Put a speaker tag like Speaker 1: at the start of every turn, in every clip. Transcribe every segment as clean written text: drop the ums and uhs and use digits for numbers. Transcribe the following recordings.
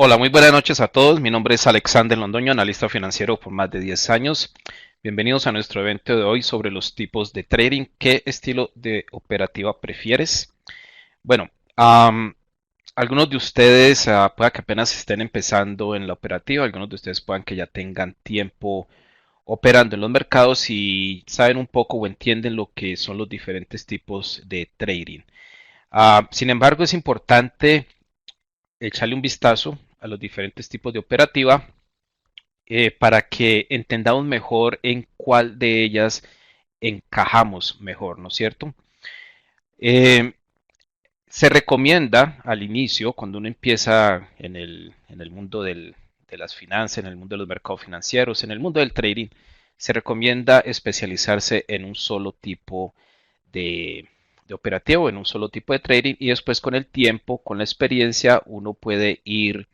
Speaker 1: Hola, muy buenas noches a todos. Mi nombre es Alexander Londoño, analista financiero por más de 10 años. Bienvenidos a nuestro evento de hoy sobre los tipos de trading. ¿Qué estilo de operativa prefieres? Bueno, algunos de ustedes pueda que apenas estén empezando en la operativa, algunos de ustedes puedan que ya tengan tiempo operando en los mercados y saben un poco o entienden lo que son los diferentes tipos de trading. Sin embargo, es importante echarle un vistazo a los diferentes tipos de operativa para que entendamos mejor en cuál de ellas encajamos mejor, ¿no es cierto? Eh, Se recomienda al inicio, cuando uno empieza en el mundo de las finanzas, en el mundo de los mercados financieros, en el mundo del trading, se recomienda especializarse en un solo tipo de operativo, en un solo tipo de trading y después con el tiempo, con la experiencia, uno puede ir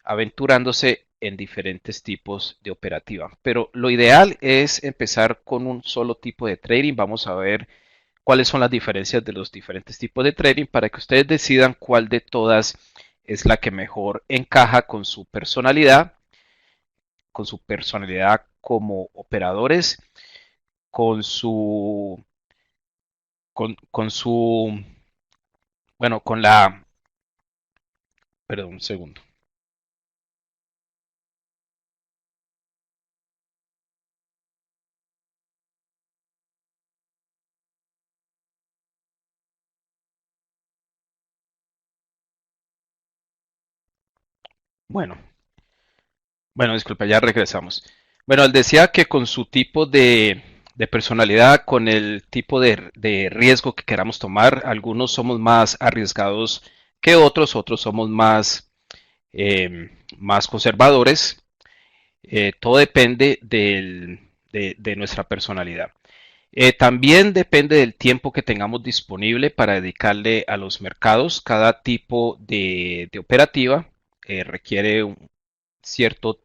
Speaker 1: aventurándose en diferentes tipos de operativa. Pero lo ideal es empezar con un solo tipo de trading. Vamos a ver cuáles son las diferencias de los diferentes tipos de trading para que ustedes decidan cuál de todas es la que mejor encaja con su personalidad como operadores, con su, con su, bueno, con la, perdón, un segundo. Bueno, Bueno, disculpa, ya regresamos. Bueno, él decía que con su tipo de personalidad, con el tipo de riesgo que queramos tomar, algunos somos más arriesgados que otros, otros somos más conservadores. Todo depende de nuestra personalidad. También depende del tiempo que tengamos disponible para dedicarle a los mercados. Cada tipo de operativa requiere cierto,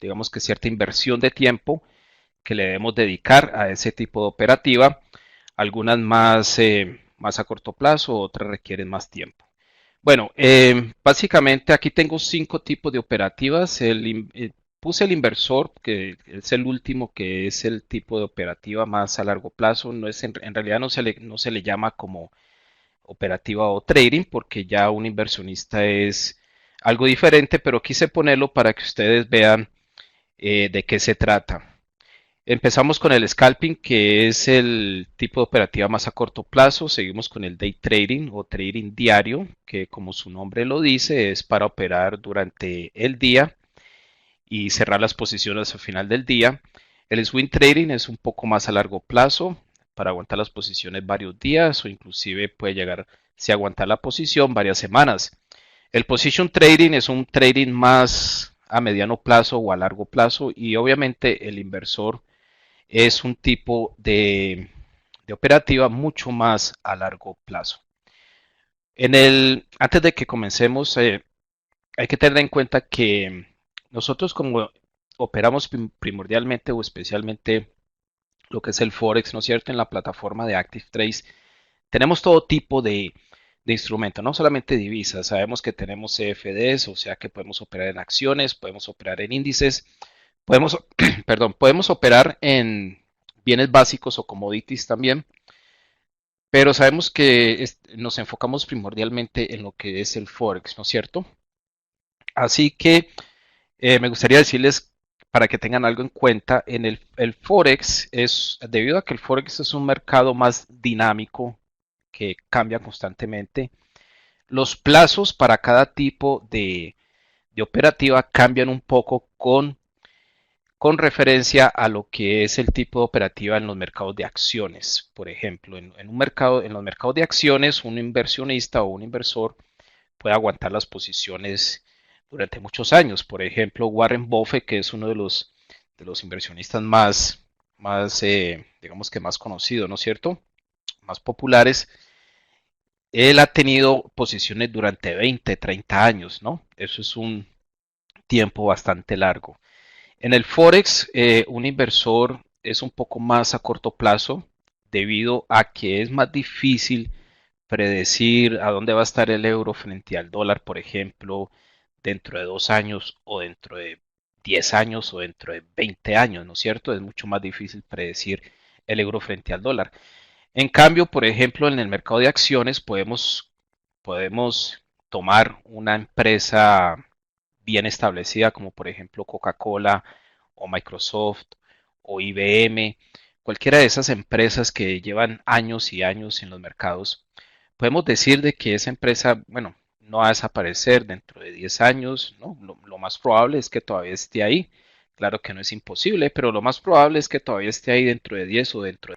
Speaker 1: digamos que cierta inversión de tiempo que le debemos dedicar a ese tipo de operativa. Algunas más a corto plazo, otras requieren más tiempo. Bueno, básicamente aquí tengo 5 tipos de operativas. Puse el inversor, que es el último, que es el tipo de operativa más a largo plazo. No es, en realidad no se le llama como operativa o trading, porque ya un inversionista es algo diferente, pero quise ponerlo para que ustedes vean de qué se trata. Empezamos con el scalping, que es el tipo de operativa más a corto plazo. Seguimos con el day trading o trading diario, que como su nombre lo dice, es para operar durante el día y cerrar las posiciones al final del día. El swing trading es un poco más a largo plazo, para aguantar las posiciones varios días o inclusive puede llegar si aguantar la posición varias semanas. El position trading es un trading más a mediano plazo o a largo plazo y obviamente el inversor es un tipo de operativa mucho más a largo plazo. Antes de que comencemos, hay que tener en cuenta que nosotros como operamos primordialmente o especialmente lo que es el Forex, ¿no es cierto? En la plataforma de Active Trace, tenemos todo tipo de instrumentos, no solamente divisas. Sabemos que tenemos CFDs, o sea que podemos operar en acciones, podemos operar en índices, podemos, perdón, podemos operar en bienes básicos o commodities también, pero sabemos que nos enfocamos primordialmente en lo que es el Forex, ¿no es cierto? Así que me gustaría decirles para que tengan algo en cuenta, el Forex es, debido a que el Forex es un mercado más dinámico que cambia constantemente, los plazos para cada tipo de operativa cambian un poco con referencia a lo que es el tipo de operativa en los mercados de acciones. Por ejemplo, en los mercados de acciones, un inversionista o un inversor puede aguantar las posiciones durante muchos años. Por ejemplo, Warren Buffett, que es uno de los inversionistas digamos que más conocidos, ¿no es cierto? Más populares. Él ha tenido posiciones durante 20, 30 años, ¿no? Eso es un tiempo bastante largo. En el Forex, un inversor es un poco más a corto plazo debido a que es más difícil predecir a dónde va a estar el euro frente al dólar, por ejemplo, dentro de 2 años o dentro de 10 años o dentro de 20 años, ¿no es cierto? Es mucho más difícil predecir el euro frente al dólar. En cambio, por ejemplo, en el mercado de acciones podemos tomar una empresa bien establecida como por ejemplo Coca-Cola o Microsoft o IBM, cualquiera de esas empresas que llevan años y años en los mercados. Podemos decir de que esa empresa, bueno, no va a desaparecer dentro de 10 años, ¿no? Lo más probable es que todavía esté ahí. Claro que no es imposible, pero lo más probable es que todavía esté ahí dentro de 10 o dentro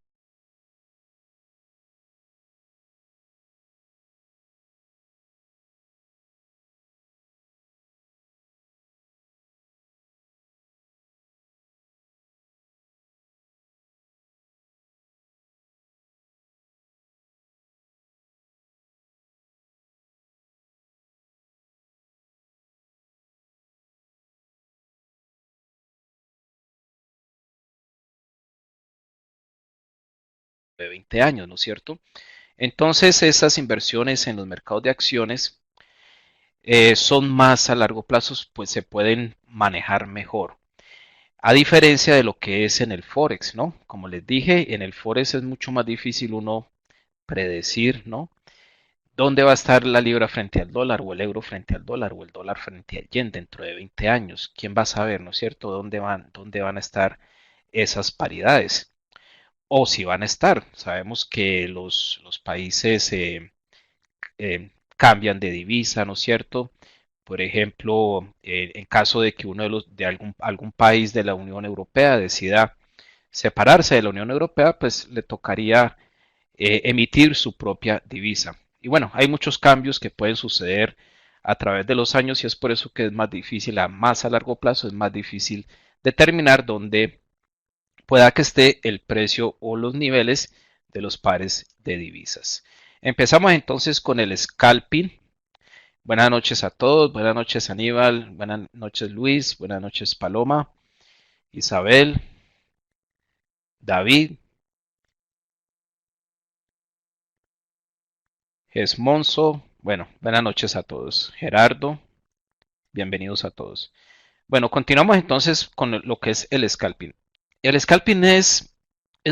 Speaker 1: de 20 años, ¿no es cierto? Entonces, esas inversiones en los mercados de acciones son más a largo plazo, pues se pueden manejar mejor. A diferencia de lo que es en el Forex, ¿no? Como les dije, en el Forex es mucho más difícil uno predecir, ¿no? ¿Dónde va a estar la libra frente al dólar o el euro frente al dólar o el dólar frente al yen dentro de 20 años? ¿Quién va a saber, ¿no es cierto? ¿Dónde van a estar esas paridades? O si van a estar. Sabemos que los países cambian de divisa, ¿no es cierto? Por ejemplo, en caso de que uno de algún país de la Unión Europea decida separarse de la Unión Europea, pues le tocaría emitir su propia divisa. Y bueno, hay muchos cambios que pueden suceder a través de los años y es por eso que es más difícil, a más a largo plazo, es más difícil determinar dónde pueda que esté el precio o los niveles de los pares de divisas. Empezamos entonces con el scalping. Buenas noches a todos, buenas noches Aníbal, buenas noches Luis, buenas noches Paloma, Isabel, David, Gesmonso, bueno, buenas noches a todos. Gerardo, bienvenidos a todos. Bueno, continuamos entonces con lo que es el scalping. El scalping es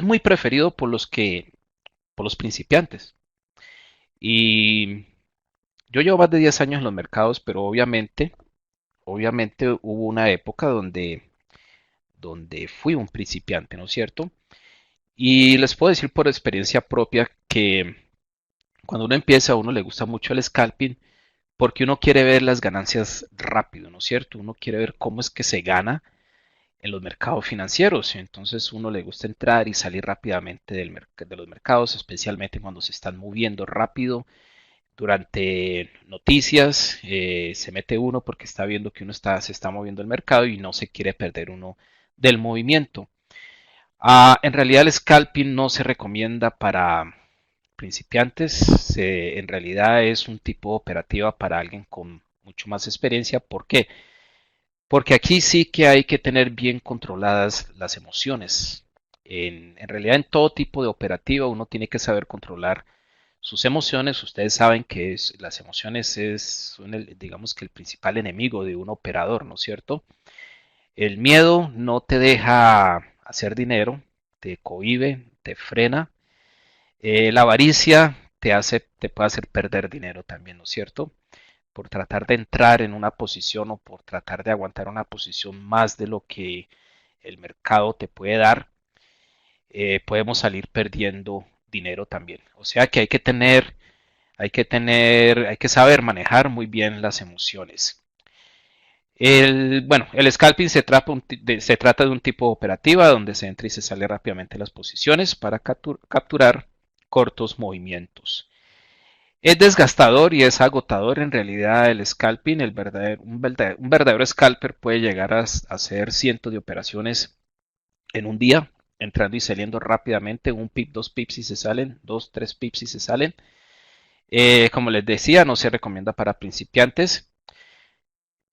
Speaker 1: muy preferido por los principiantes. Y yo llevo más de 10 años en los mercados, pero obviamente hubo una época donde fui un principiante, ¿no es cierto? Y les puedo decir por experiencia propia que cuando uno empieza, a uno le gusta mucho el scalping porque uno quiere ver las ganancias rápido, ¿no es cierto? Uno quiere ver cómo es que se gana en los mercados financieros. Entonces uno le gusta entrar y salir rápidamente de los mercados, especialmente cuando se están moviendo rápido. Durante noticias se mete uno porque está viendo que se está moviendo el mercado y no se quiere perder uno del movimiento. En realidad el scalping no se recomienda para principiantes, en realidad es un tipo de operativa para alguien con mucho más experiencia. ¿Por qué? Porque aquí sí que hay que tener bien controladas las emociones. En realidad en todo tipo de operativa uno tiene que saber controlar sus emociones. Ustedes saben que las emociones son digamos que el principal enemigo de un operador, ¿no es cierto? El miedo no te deja hacer dinero, te cohíbe, te frena. La avaricia te puede hacer perder dinero también, ¿no es cierto? Por tratar de entrar en una posición o por tratar de aguantar una posición más de lo que el mercado te puede dar, podemos salir perdiendo dinero también. O sea que hay que saber manejar muy bien las emociones. Bueno, el scalping se trata de un tipo de operativa donde se entra y se sale rápidamente las posiciones para capturar cortos movimientos. Es desgastador y es agotador en realidad el scalping. Un verdadero scalper puede llegar a hacer cientos de operaciones en un día, entrando y saliendo rápidamente, un pip, dos pips y se salen, dos, tres pips y se salen. Como les decía, no se recomienda para principiantes.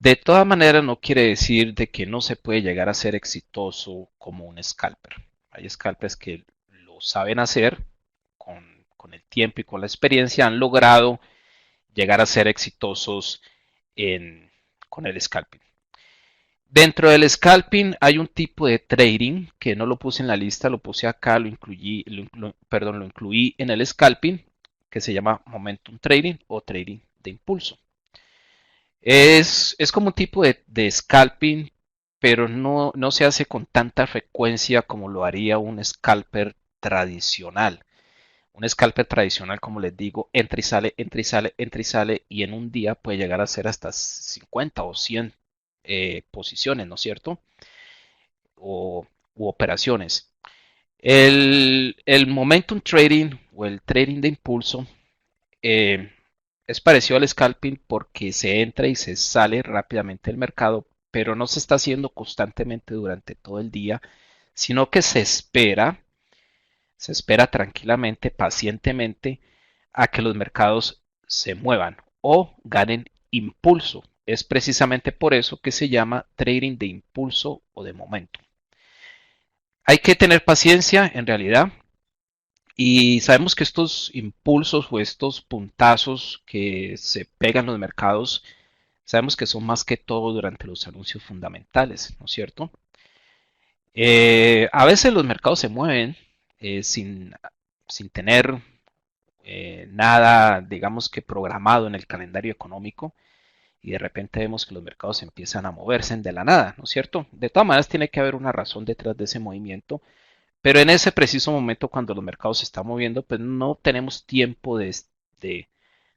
Speaker 1: De todas maneras, no quiere decir de que no se puede llegar a ser exitoso como un scalper. Hay scalpers que lo saben hacer con, con el tiempo y con la experiencia han logrado llegar a ser exitosos con el scalping. Dentro del scalping hay un tipo de trading que no lo puse en la lista, lo puse acá, lo incluí en el scalping, que se llama momentum trading o trading de impulso. Es como un tipo de scalping, pero no se hace con tanta frecuencia como lo haría un scalper tradicional. Un scalper tradicional, como les digo, entra y sale, entra y sale, entra y sale, y en un día puede llegar a ser hasta 50 o 100 posiciones, ¿no es cierto? U operaciones. El momentum trading o el trading de impulso eh, es parecido al scalping porque se entra y se sale rápidamente del mercado, pero no se está haciendo constantemente durante todo el día, sino que se espera tranquilamente, pacientemente, a que los mercados se muevan o ganen impulso. Es precisamente por eso que se llama trading de impulso o de momento. Hay que tener paciencia en realidad y sabemos que estos impulsos o estos puntazos que se pegan en los mercados, sabemos que son más que todo durante los anuncios fundamentales, ¿no es cierto? A veces los mercados se mueven eh, sin, sin tener nada, digamos que programado en el calendario económico y de repente vemos que los mercados empiezan a moverse de la nada, ¿no es cierto? De todas maneras tiene que haber una razón detrás de ese movimiento, pero en ese preciso momento cuando los mercados se están moviendo, pues no tenemos tiempo de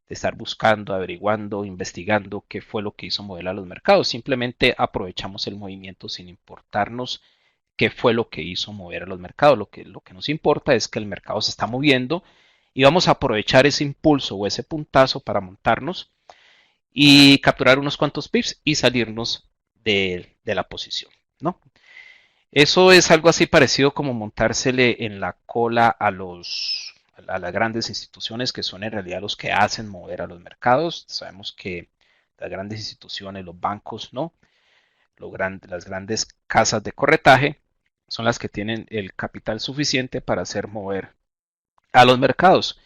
Speaker 1: estar buscando, averiguando, investigando qué fue lo que hizo mover a los mercados. Simplemente aprovechamos el movimiento sin importarnos qué fue lo que hizo mover a los mercados. Lo que nos importa es que el mercado se está moviendo y vamos a aprovechar ese impulso o ese puntazo para montarnos y capturar unos cuantos pips y salirnos de la posición, ¿no? Eso es algo así parecido como montársele en la cola a las grandes instituciones que son en realidad los que hacen mover a los mercados. Sabemos que las grandes instituciones, los bancos, ¿no? Las grandes casas de corretaje son las que tienen el capital suficiente para hacer mover a los mercados.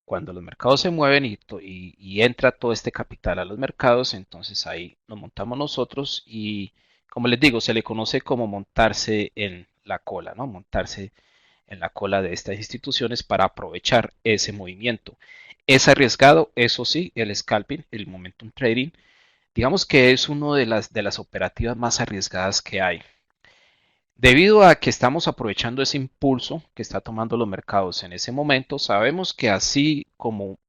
Speaker 1: Cuando los mercados se mueven y entra todo este capital a los mercados, entonces ahí nos montamos nosotros y, como les digo, se le conoce como montarse en la cola, ¿no? Montarse en la cola de estas instituciones para aprovechar ese movimiento. Es arriesgado, eso sí, el scalping, el momentum trading, digamos que es una de las operativas más arriesgadas que hay. Debido a que estamos aprovechando ese impulso que está tomando los mercados en ese momento, sabemos que así como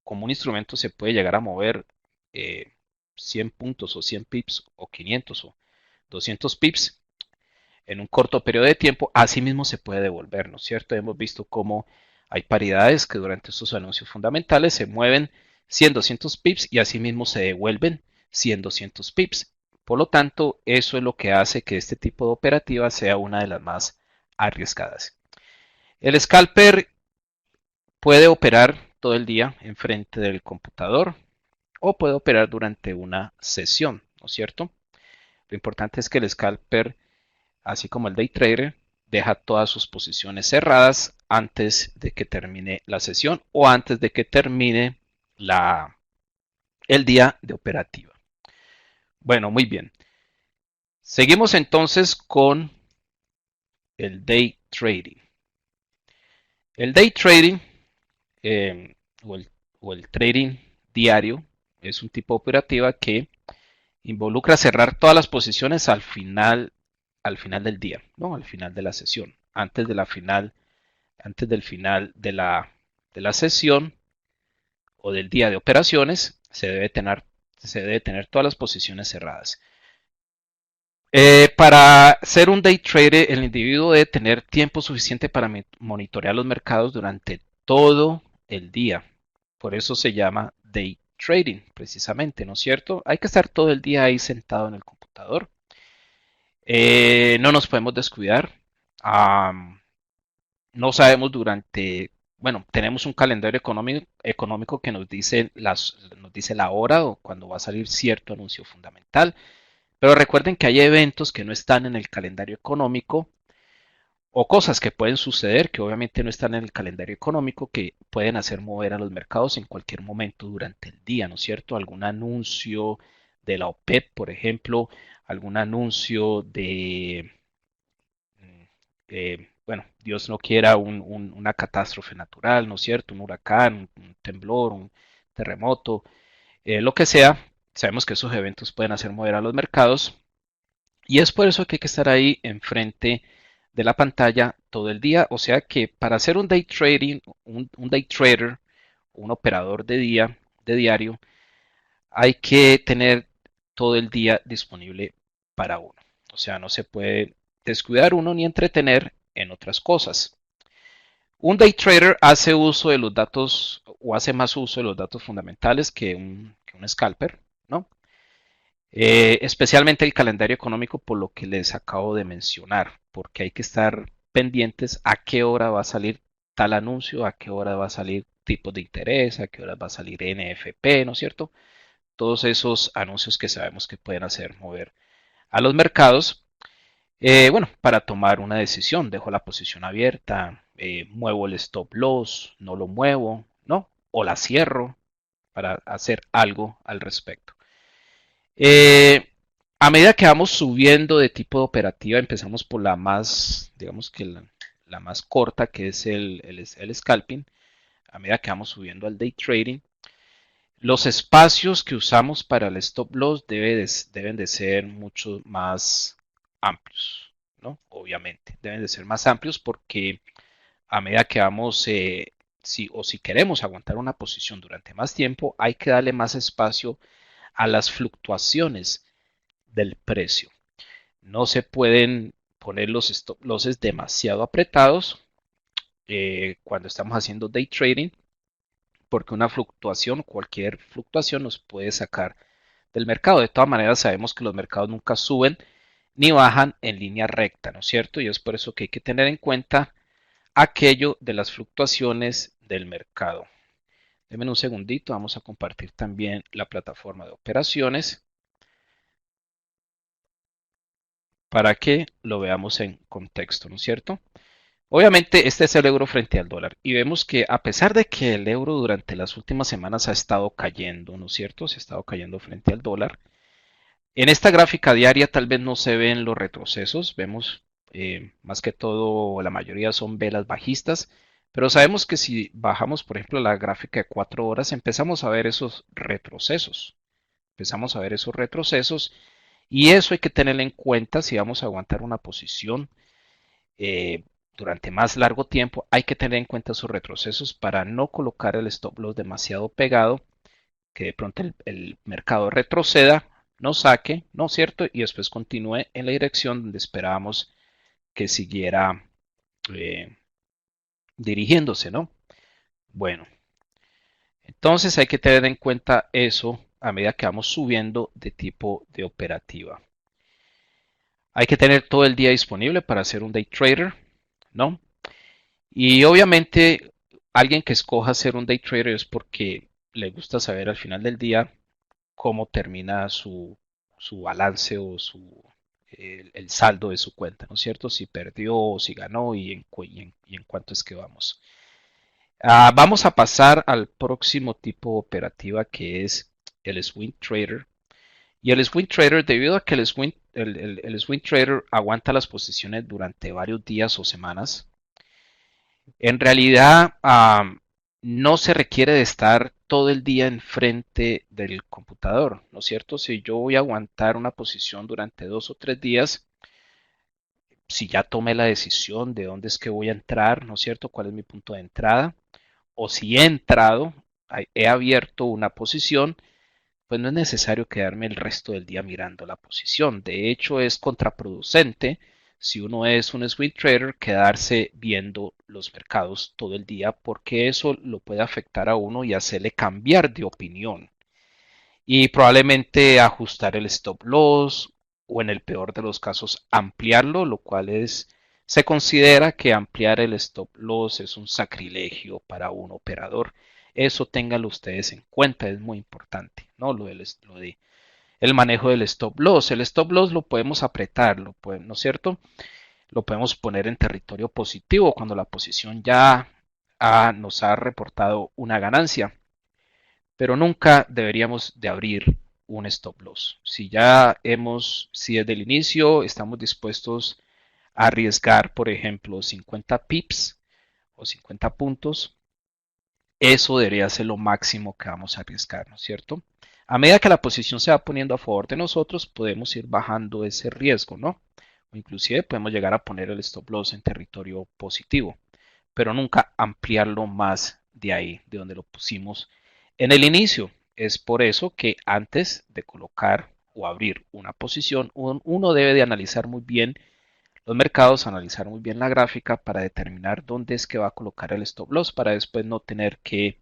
Speaker 1: un instrumento se puede llegar a mover 100 puntos o 100 pips o 500 o 200 pips en un corto periodo de tiempo, así mismo se puede devolver, ¿no es cierto? Hemos visto cómo hay paridades que durante estos anuncios fundamentales se mueven 100, 200 pips y así mismo se devuelven 100, 200 pips. Por lo tanto, eso es lo que hace que este tipo de operativa sea una de las más arriesgadas. El scalper puede operar todo el día enfrente del computador o puede operar durante una sesión, ¿no es cierto? Lo importante es que el scalper, así como el day trader, deja todas sus posiciones cerradas antes de que termine la sesión o antes de que termine el día de operativa. Bueno, muy bien. Seguimos entonces con el day trading. El day trading eh, o, el, o el trading diario es un tipo de operativa que involucra cerrar todas las posiciones al final del día, ¿no? Al final de la sesión. Antes del final de la sesión o del día de operaciones, se debe tener todas las posiciones cerradas. Para ser un day trader, el individuo debe tener tiempo suficiente para monitorear los mercados durante todo el día. Por eso se llama day trading, precisamente, ¿no es cierto? Hay que estar todo el día ahí sentado en el computador. No nos podemos descuidar. Um, no sabemos bueno, tenemos un calendario económico que nos dice la hora o cuando va a salir cierto anuncio fundamental. Pero recuerden que hay eventos que no están en el calendario económico o cosas que pueden suceder que obviamente no están en el calendario económico que pueden hacer mover a los mercados en cualquier momento durante el día, ¿no es cierto? Algún anuncio de la OPEP, por ejemplo, algún anuncio de, bueno, Dios no quiera una catástrofe natural, ¿no es cierto? Un huracán, un temblor, un terremoto, lo que sea. Sabemos que esos eventos pueden hacer mover a los mercados y es por eso que hay que estar ahí enfrente de la pantalla todo el día. O sea que para hacer un day trading, un day trader, un operador de día, de diario, hay que tener todo el día disponible para uno. O sea, no se puede descuidar uno ni entretener en otras cosas. Un day trader hace uso de los datos o hace más uso de los datos fundamentales que un scalper, ¿no? Especialmente el calendario económico por lo que les acabo de mencionar, porque hay que estar pendientes a qué hora va a salir tal anuncio, a qué hora va a salir tipos de interés, a qué hora va a salir NFP, ¿no es cierto? Todos esos anuncios que sabemos que pueden hacer mover a los mercados. Bueno, para tomar una decisión, dejo la posición abierta, muevo el stop loss, no lo muevo, ¿no? O la cierro para hacer algo al respecto. Eh, a medida que vamos subiendo de tipo de operativa, empezamos por la más, digamos que la más corta, que es el scalping. A medida que vamos subiendo al day trading, los espacios que usamos para el stop loss deben de ser mucho más amplios, ¿no? Obviamente, deben de ser más amplios porque a medida que vamos, si queremos aguantar una posición durante más tiempo, hay que darle más espacio a las fluctuaciones del precio. No se pueden poner los stop losses demasiado apretados cuando estamos haciendo day trading, porque una fluctuación, cualquier fluctuación nos puede sacar del mercado. De todas maneras, sabemos que los mercados nunca suben ni bajan en línea recta, ¿no es cierto? Y es por eso que hay que tener en cuenta aquello de las fluctuaciones del mercado. Denme un segundito, vamos a compartir también la plataforma de operaciones para que lo veamos en contexto, ¿no es cierto? Obviamente este es el euro frente al dólar y vemos que a pesar de que el euro durante las últimas semanas ha estado cayendo, ¿no es cierto? Se ha estado cayendo frente al dólar. En esta gráfica diaria tal vez no se ven los retrocesos, vemos más que todo la mayoría son velas bajistas, pero sabemos que si bajamos por ejemplo la gráfica de 4 horas empezamos a ver esos retrocesos, empezamos a ver esos retrocesos y eso hay que tener en cuenta si vamos a aguantar una posición eh, durante más largo tiempo, hay que tener en cuenta sus retrocesos para no colocar el stop loss demasiado pegado, que de pronto el mercado retroceda, no saque, ¿no es cierto? Y después continúe en la dirección donde esperábamos que siguiera eh, dirigiéndose, ¿no? Bueno, entonces hay que tener en cuenta eso a medida que vamos subiendo de tipo de operativa. Hay que tener todo el día disponible para hacer un day trader, ¿no? Y obviamente alguien que escoja ser un day trader es porque le gusta saber al final del día cómo termina su balance o el saldo de su cuenta, ¿no es cierto? Si perdió o si ganó y en cuánto es que vamos. Vamos a pasar al próximo tipo de operativa que es el swing trader. Y el swing trader, debido a que el swing trader aguanta las posiciones durante varios días o semanas, en realidad, no se requiere de estar todo el día enfrente del computador, ¿no es cierto? Si yo voy a aguantar una posición durante 2 o 3 días, si ya tomé la decisión de dónde es que voy a entrar, ¿no es cierto? ¿Cuál es mi punto de entrada? O si he entrado, he abierto una posición, pues no es necesario quedarme el resto del día mirando la posición. De hecho, es contraproducente si uno es un swing trader quedarse viendo los mercados todo el día porque eso lo puede afectar a uno y hacerle cambiar de opinión y probablemente ajustar el stop loss o en el peor de los casos ampliarlo, lo cual se considera que ampliar el stop loss es un sacrilegio para un operador. Eso ténganlo ustedes en cuenta, es muy importante, ¿no? Lo de el manejo del stop loss. El stop loss lo podemos apretar, ¿no es cierto? lo podemos poner en territorio positivo cuando la posición ya nos ha reportado una ganancia, pero nunca deberíamos de abrir un stop loss. Si desde el inicio estamos dispuestos a arriesgar, por ejemplo, 50 pips o 50 puntos, eso debería ser lo máximo que vamos a arriesgar, ¿no es cierto? A medida que la posición se va poniendo a favor de nosotros, podemos ir bajando ese riesgo, ¿no? O inclusive podemos llegar a poner el stop loss en territorio positivo, pero nunca ampliarlo más de ahí, de donde lo pusimos en el inicio. Es por eso que antes de colocar o abrir una posición, uno debe de analizar muy bien los mercados, analizar muy bien la gráfica para determinar dónde es que va a colocar el stop loss para después no tener que,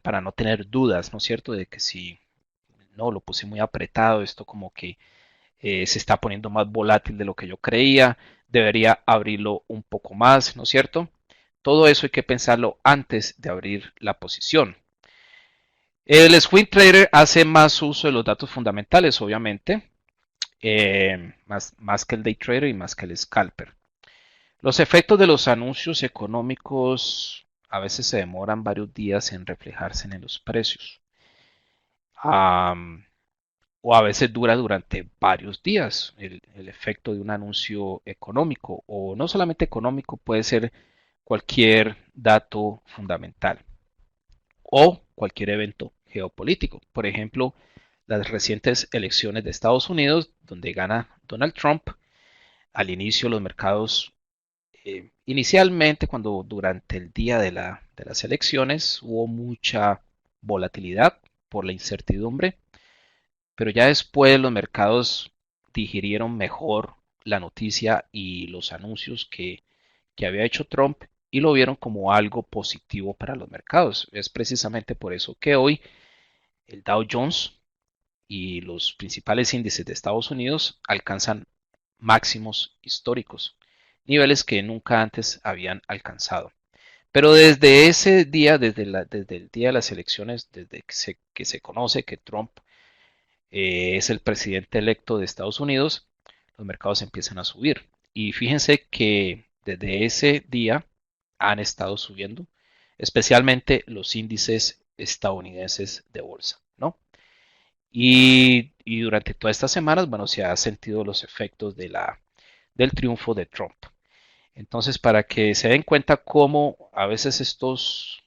Speaker 1: para no tener dudas, ¿no es cierto? De que si no lo puse muy apretado, esto como que se está poniendo más volátil de lo que yo creía, debería abrirlo un poco más, ¿no es cierto? Todo eso hay que pensarlo antes de abrir la posición. El swing trader hace más uso de los datos fundamentales, obviamente, más que el day trader y más que el scalper. Los efectos de los anuncios económicos a veces se demoran varios días en reflejarse en los precios. Um, o a veces dura durante varios días el efecto de un anuncio económico, o no solamente económico, puede ser cualquier dato fundamental o cualquier evento geopolítico. Por ejemplo, las recientes elecciones de Estados Unidos, donde gana Donald Trump. Al inicio los mercados, inicialmente cuando durante el día de las elecciones hubo mucha volatilidad por la incertidumbre, pero ya después los mercados digirieron mejor la noticia y los anuncios que había hecho Trump y lo vieron como algo positivo para los mercados. Es precisamente por eso que hoy el Dow Jones y los principales índices de Estados Unidos alcanzan máximos históricos, niveles que nunca antes habían alcanzado. Pero desde ese día, desde el día de las elecciones, desde que se conoce que Trump es el presidente electo de Estados Unidos, los mercados empiezan a subir. Y fíjense que desde ese día han estado subiendo, especialmente los índices estadounidenses de bolsa, ¿no? Y durante todas estas semanas, bueno, se han sentido los efectos del triunfo de Trump. Entonces, para que se den cuenta cómo a veces estos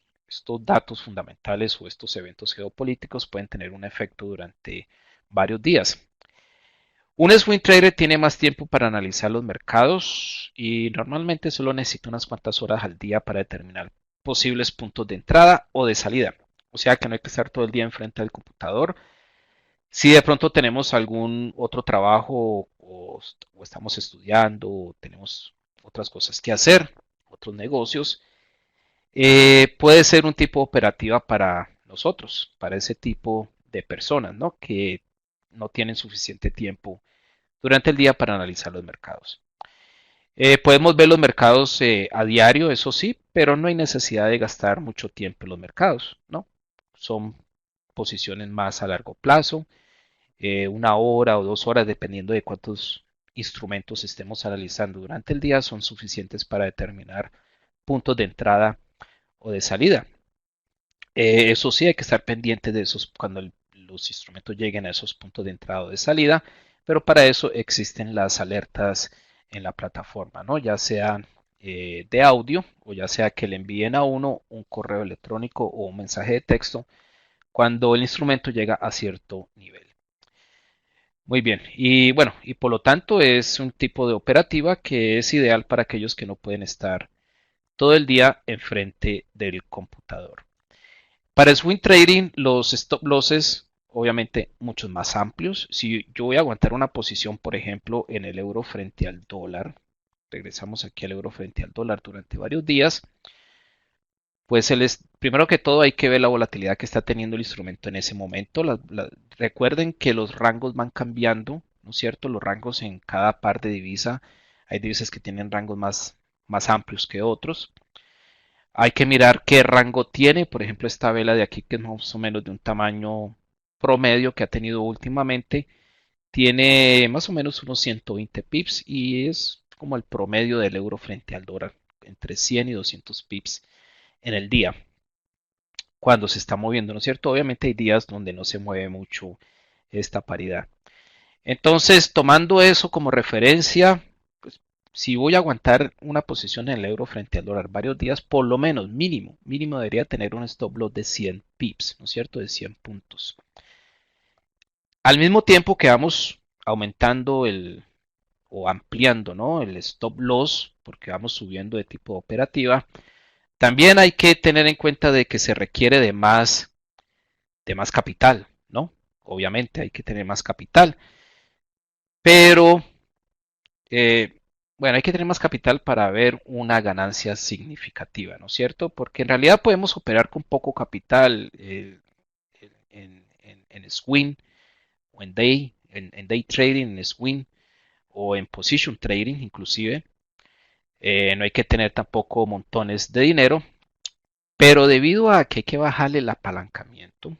Speaker 1: datos fundamentales o estos eventos geopolíticos pueden tener un efecto durante varios días. Un swing trader tiene más tiempo para analizar los mercados y normalmente solo necesita unas cuantas horas al día para determinar posibles puntos de entrada o de salida. O sea que no hay que estar todo el día enfrente del computador. Si de pronto tenemos algún otro trabajo o estamos estudiando o tenemos otras cosas que hacer, otros negocios, puede ser un tipo operativa para nosotros, para ese tipo de personas, ¿no? Que no tienen suficiente tiempo durante el día para analizar los mercados. Podemos ver los mercados a diario, eso sí, pero no hay necesidad de gastar mucho tiempo en los mercados, ¿no? Son posiciones más a largo plazo, una hora o 2 horas, dependiendo de cuántos instrumentos estemos analizando durante el día, son suficientes para determinar puntos de entrada o de salida. Eso sí, hay que estar pendiente de esos cuando los instrumentos lleguen a esos puntos de entrada o de salida, pero para eso existen las alertas en la plataforma, ¿no? Ya sean de audio o ya sea que le envíen a uno un correo electrónico o un mensaje de texto cuando el instrumento llega a cierto nivel. Muy bien, y bueno, y por lo tanto es un tipo de operativa que es ideal para aquellos que no pueden estar todo el día enfrente del computador. Para el swing trading, los stop losses, obviamente, muchos más amplios. Si yo voy a aguantar una posición, por ejemplo, en el euro frente al dólar, regresamos aquí al euro frente al dólar durante varios días, pues primero que todo hay que ver la volatilidad que está teniendo el instrumento en ese momento. Recuerden que los rangos van cambiando, ¿no es cierto? Los rangos en cada par de divisa, hay divisas que tienen rangos más amplios que otros. Hay que mirar qué rango tiene, por ejemplo, esta vela de aquí que es más o menos de un tamaño promedio que ha tenido últimamente, tiene más o menos unos 120 pips y es como el promedio del euro frente al dólar, entre 100 y 200 pips en el día, cuando se está moviendo, ¿no es cierto? Obviamente hay días donde no se mueve mucho esta paridad. Entonces, tomando eso como referencia, pues, si voy a aguantar una posición en el euro frente al dólar varios días, por lo menos mínimo debería tener un stop loss de 100 pips, ¿no es cierto? De 100 puntos. Al mismo tiempo que vamos aumentando o ampliando, ¿no? El stop loss, porque vamos subiendo de tipo operativa, también hay que tener en cuenta de que se requiere de más capital, ¿no? Obviamente hay que tener más capital, pero eh, bueno, hay que tener más capital para ver una ganancia significativa, ¿no es cierto? Porque en realidad podemos operar con poco capital en swing o en day trading, en swing o en position trading inclusive. No hay que tener tampoco montones de dinero, pero debido a que hay que bajarle el apalancamiento,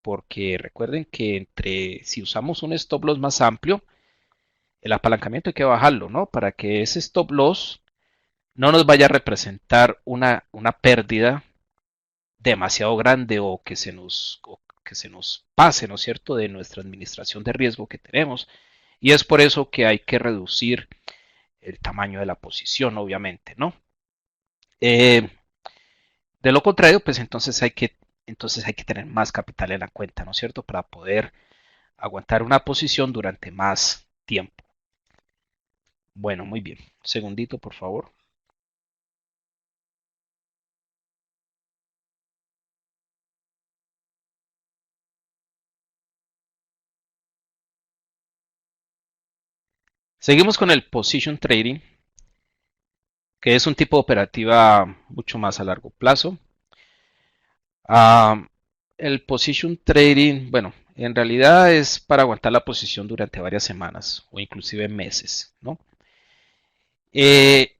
Speaker 1: porque recuerden que si usamos un stop loss más amplio, el apalancamiento hay que bajarlo, ¿no? Para que ese stop loss no nos vaya a representar una pérdida demasiado grande o que se nos pase, ¿no es cierto?, de nuestra administración de riesgo que tenemos. Y es por eso que hay que reducir el tamaño de la posición, obviamente, ¿no? Eh, de lo contrario, pues entonces hay que tener más capital en la cuenta, ¿no es cierto?, para poder aguantar una posición durante más tiempo. Bueno, muy bien. Segundito, por favor. Seguimos con el position trading, que es un tipo de operativa mucho más a largo plazo. Ah, el position trading, bueno, en realidad es para aguantar la posición durante varias semanas o inclusive meses, ¿no? Eh,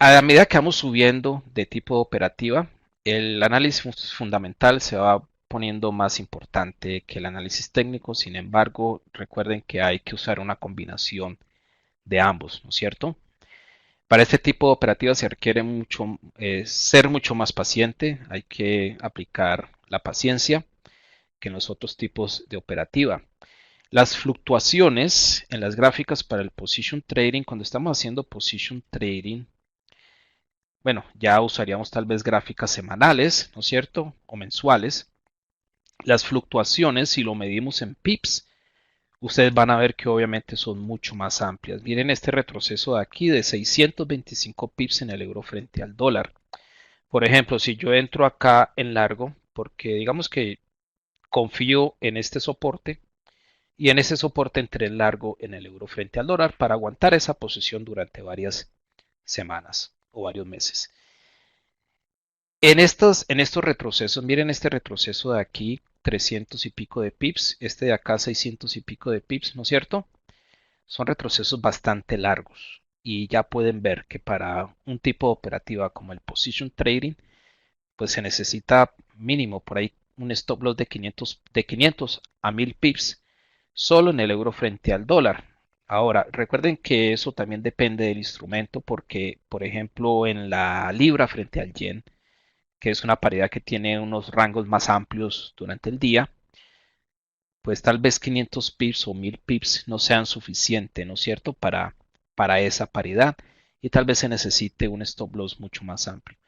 Speaker 1: a medida que vamos subiendo de tipo de operativa, el análisis fundamental se va poniendo más importante que el análisis técnico. Sin embargo, recuerden que hay que usar una combinación de ambos, ¿no es cierto? Para este tipo de operativas se requiere ser mucho más paciente, hay que aplicar la paciencia que en los otros tipos de operativa. Las fluctuaciones en las gráficas para el position trading, cuando estamos haciendo position trading, bueno, ya usaríamos tal vez gráficas semanales, ¿no es cierto? O mensuales. Las fluctuaciones, si lo medimos en pips, ustedes van a ver que obviamente son mucho más amplias. Miren este retroceso de aquí de 625 pips en el euro frente al dólar. Por ejemplo, si yo entro acá en largo, porque digamos que confío en este soporte y en ese soporte entré en largo en el euro frente al dólar para aguantar esa posición durante varias semanas o varios meses. En estos retrocesos, miren este retroceso de aquí, 300 y pico de pips, este de acá 600 y pico de pips, ¿no es cierto? Son retrocesos bastante largos y ya pueden ver que para un tipo de operativa como el position trading, pues se necesita mínimo por ahí un stop loss de 500 a 1000 pips solo en el euro frente al dólar. Ahora, recuerden que eso también depende del instrumento porque, por ejemplo, en la libra frente al yen, que es una paridad que tiene unos rangos más amplios durante el día, pues tal vez 500 pips o 1000 pips no sean suficiente, ¿no es cierto?, para esa paridad y tal vez se necesite un stop loss mucho más amplio.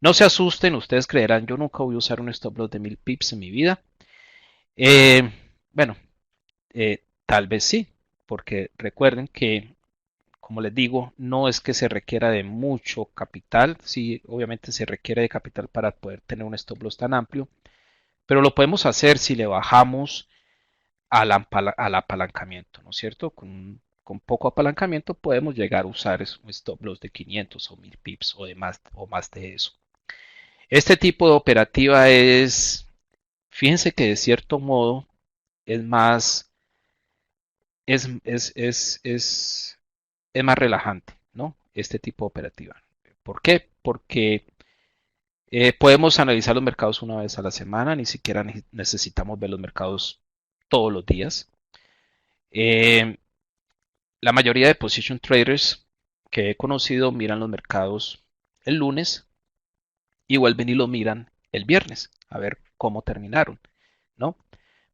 Speaker 1: No se asusten, ustedes creerán, yo nunca voy a usar un stop loss de 1000 pips en mi vida. Eh, bueno, tal vez sí, porque recuerden que, como les digo, no es que se requiera de mucho capital, sí, obviamente se requiere de capital para poder tener un stop loss tan amplio, pero lo podemos hacer si le bajamos al apalancamiento, ¿no es cierto? Con poco apalancamiento podemos llegar a usar un stop loss de 500 o 1000 pips o más de eso. Este tipo de operativa fíjense que de cierto modo es más, es más relajante, ¿no? Este tipo de operativa. ¿Por qué? Porque podemos analizar los mercados una vez a la semana, ni siquiera necesitamos ver los mercados todos los días. Eh, la mayoría de position traders que he conocido miran los mercados el lunes y vuelven y lo miran el viernes a ver cómo terminaron, ¿no?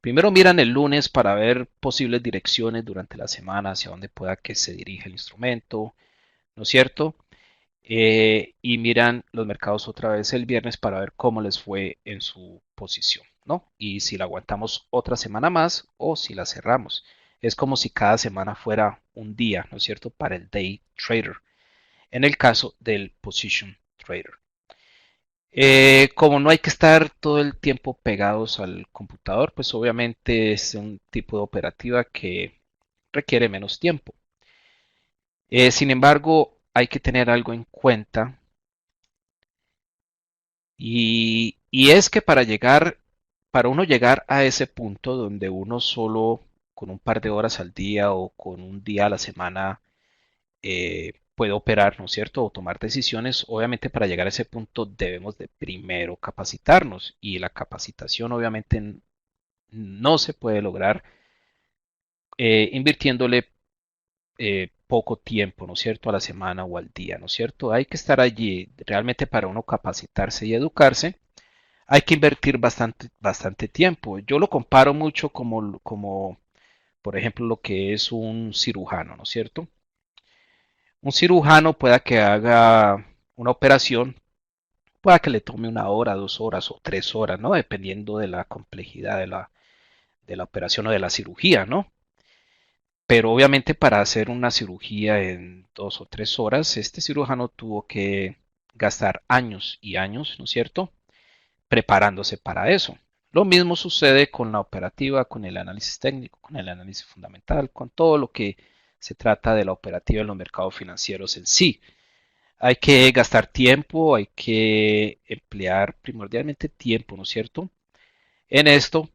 Speaker 1: Primero miran el lunes para ver posibles direcciones durante la semana hacia dónde pueda que se dirija el instrumento, ¿no es cierto? Y miran los mercados otra vez el viernes para ver cómo les fue en su posición, ¿no? Y si la aguantamos otra semana más o si la cerramos. Es como si cada semana fuera un día, ¿no es cierto? Para el day trader, en el caso del position trader. Como no hay que estar todo el tiempo pegados al computador, pues obviamente es un tipo de operativa que requiere menos tiempo. Sin embargo, hay que tener algo en cuenta y es que para uno llegar a ese punto donde uno solo con un par de horas al día o con un día a la semana puede operar, ¿no es cierto? O tomar decisiones, obviamente para llegar a ese punto debemos de primero capacitarnos y la capacitación obviamente no se puede lograr invirtiéndole poco tiempo, ¿no es cierto? A la semana o al día, ¿no es cierto? Hay que estar allí realmente para uno capacitarse y educarse. Hay que invertir bastante tiempo. Yo lo comparo mucho como, por ejemplo, lo que es un cirujano, ¿no es cierto? Un cirujano pueda que haga una operación, pueda que le tome una hora, 2 horas o 3 horas, ¿no? Dependiendo de la complejidad de la operación o de la cirugía, ¿no? Pero obviamente para hacer una cirugía en 2 o 3 horas, este cirujano tuvo que gastar años y años, ¿no es cierto? Preparándose para eso. Lo mismo sucede con la operativa, con el análisis técnico, con el análisis fundamental, con todo lo que se trata de la operativa en los mercados financieros en sí. Hay que gastar tiempo, hay que emplear primordialmente tiempo, ¿no es cierto? En esto,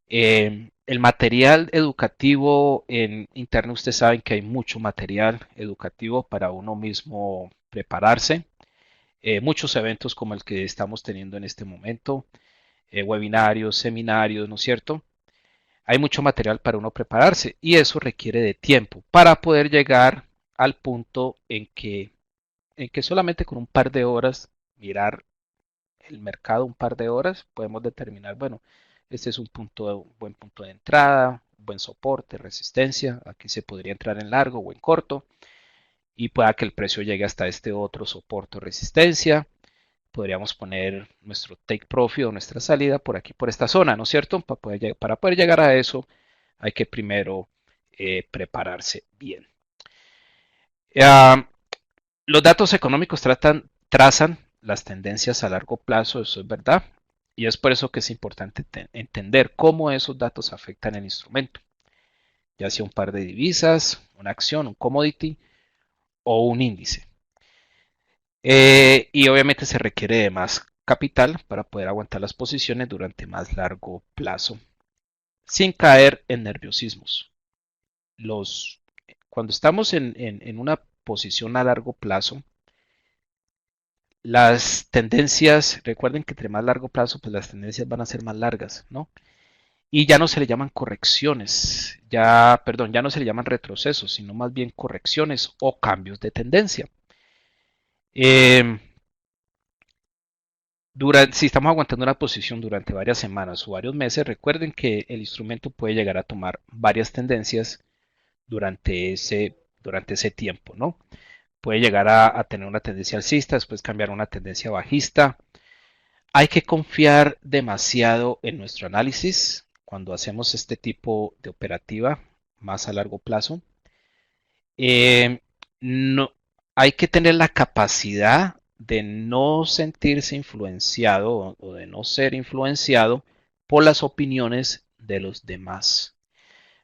Speaker 1: el material educativo en Internet, ustedes saben que hay mucho material educativo para uno mismo prepararse. Muchos eventos como el que estamos teniendo en este momento, webinarios, seminarios, ¿no es cierto? Hay mucho material para uno prepararse y eso requiere de tiempo para poder llegar al punto en que solamente con un par de horas mirar el mercado, un par de horas, podemos determinar, bueno, este es un buen punto de entrada, buen soporte, resistencia, aquí se podría entrar en largo o en corto y pueda que el precio llegue hasta este otro soporte o resistencia. Podríamos poner nuestro take profit o nuestra salida por aquí, por esta zona, ¿no es cierto? Para poder llegar a eso hay que primero prepararse bien. Uh, los datos económicos trazan las tendencias a largo plazo, eso es verdad, y es por eso que es importante entender cómo esos datos afectan el instrumento, ya sea un par de divisas, una acción, un commodity o un índice. Y obviamente se requiere de más capital para poder aguantar las posiciones durante más largo plazo, sin caer en nerviosismos. Los, Cuando estamos en una posición a largo plazo, las tendencias, recuerden que entre más largo plazo, pues las tendencias van a ser más largas, ¿no? Y ya no se le llaman correcciones, perdón, ya no se le llaman retrocesos, sino más bien correcciones o cambios de tendencia. Eh, si estamos aguantando una posición durante varias semanas o varios meses, recuerden que el instrumento puede llegar a tomar varias tendencias durante ese tiempo, ¿no? Puede llegar a tener una tendencia alcista, después cambiar a una tendencia bajista. Hay que confiar demasiado en nuestro análisis cuando hacemos este tipo de operativa más a largo plazo. Eh, no, hay que tener la capacidad de no sentirse influenciado o de no ser influenciado por las opiniones de los demás.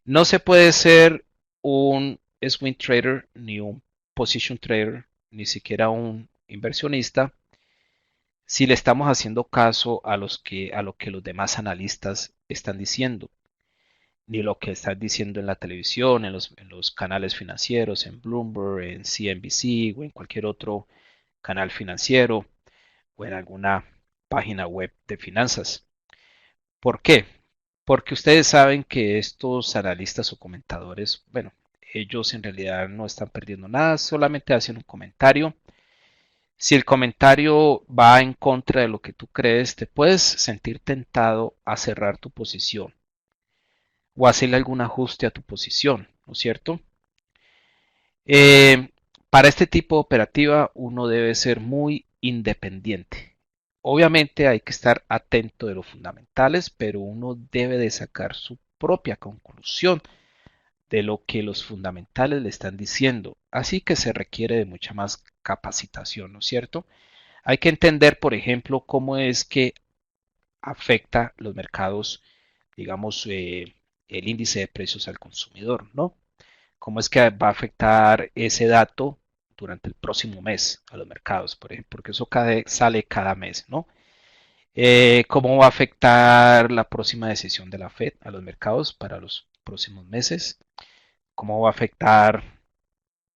Speaker 1: No se puede ser un swing trader, ni un position trader, ni siquiera un inversionista si le estamos haciendo caso a lo que los demás analistas están diciendo, ni lo que están diciendo en la televisión, en los canales financieros, en Bloomberg, en CNBC o en cualquier otro canal financiero o en alguna página web de finanzas. ¿Por qué? porque ustedes saben que estos analistas o comentadores, bueno, ellos en realidad no están perdiendo nada, solamente hacen un comentario. Si el comentario va en contra de lo que tú crees, te puedes sentir tentado a cerrar tu posición o hacerle algún ajuste a tu posición, ¿no es cierto? Eh, para este tipo de operativa uno debe ser muy independiente. Obviamente hay que estar atento de los fundamentales, pero uno debe de sacar su propia conclusión de lo que los fundamentales le están diciendo. Así que se requiere de mucha más capacitación, ¿no es cierto? Hay que entender, por ejemplo, cómo es que afecta los mercados, digamos, el índice de precios al consumidor, ¿no? Cómo es que va a afectar ese dato durante el próximo mes a los mercados, por ejemplo, porque eso sale cada mes, ¿no? Cómo va a afectar la próxima decisión de la Fed a los mercados para los próximos meses, cómo va a afectar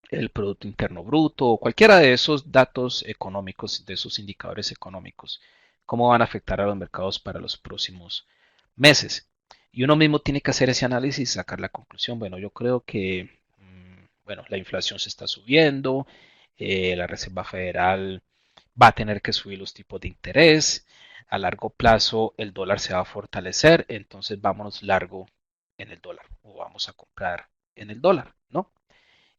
Speaker 1: el Producto Interno Bruto o cualquiera de esos datos económicos, de esos indicadores económicos, cómo van a afectar a los mercados para los próximos meses. Y uno mismo tiene que hacer ese análisis y sacar la conclusión. Bueno, yo creo que bueno, la inflación se está subiendo, la Reserva Federal va a tener que subir los tipos de interés, a largo plazo el dólar se va a fortalecer, entonces vámonos largo en el dólar o vamos a comprar en el dólar, ¿no?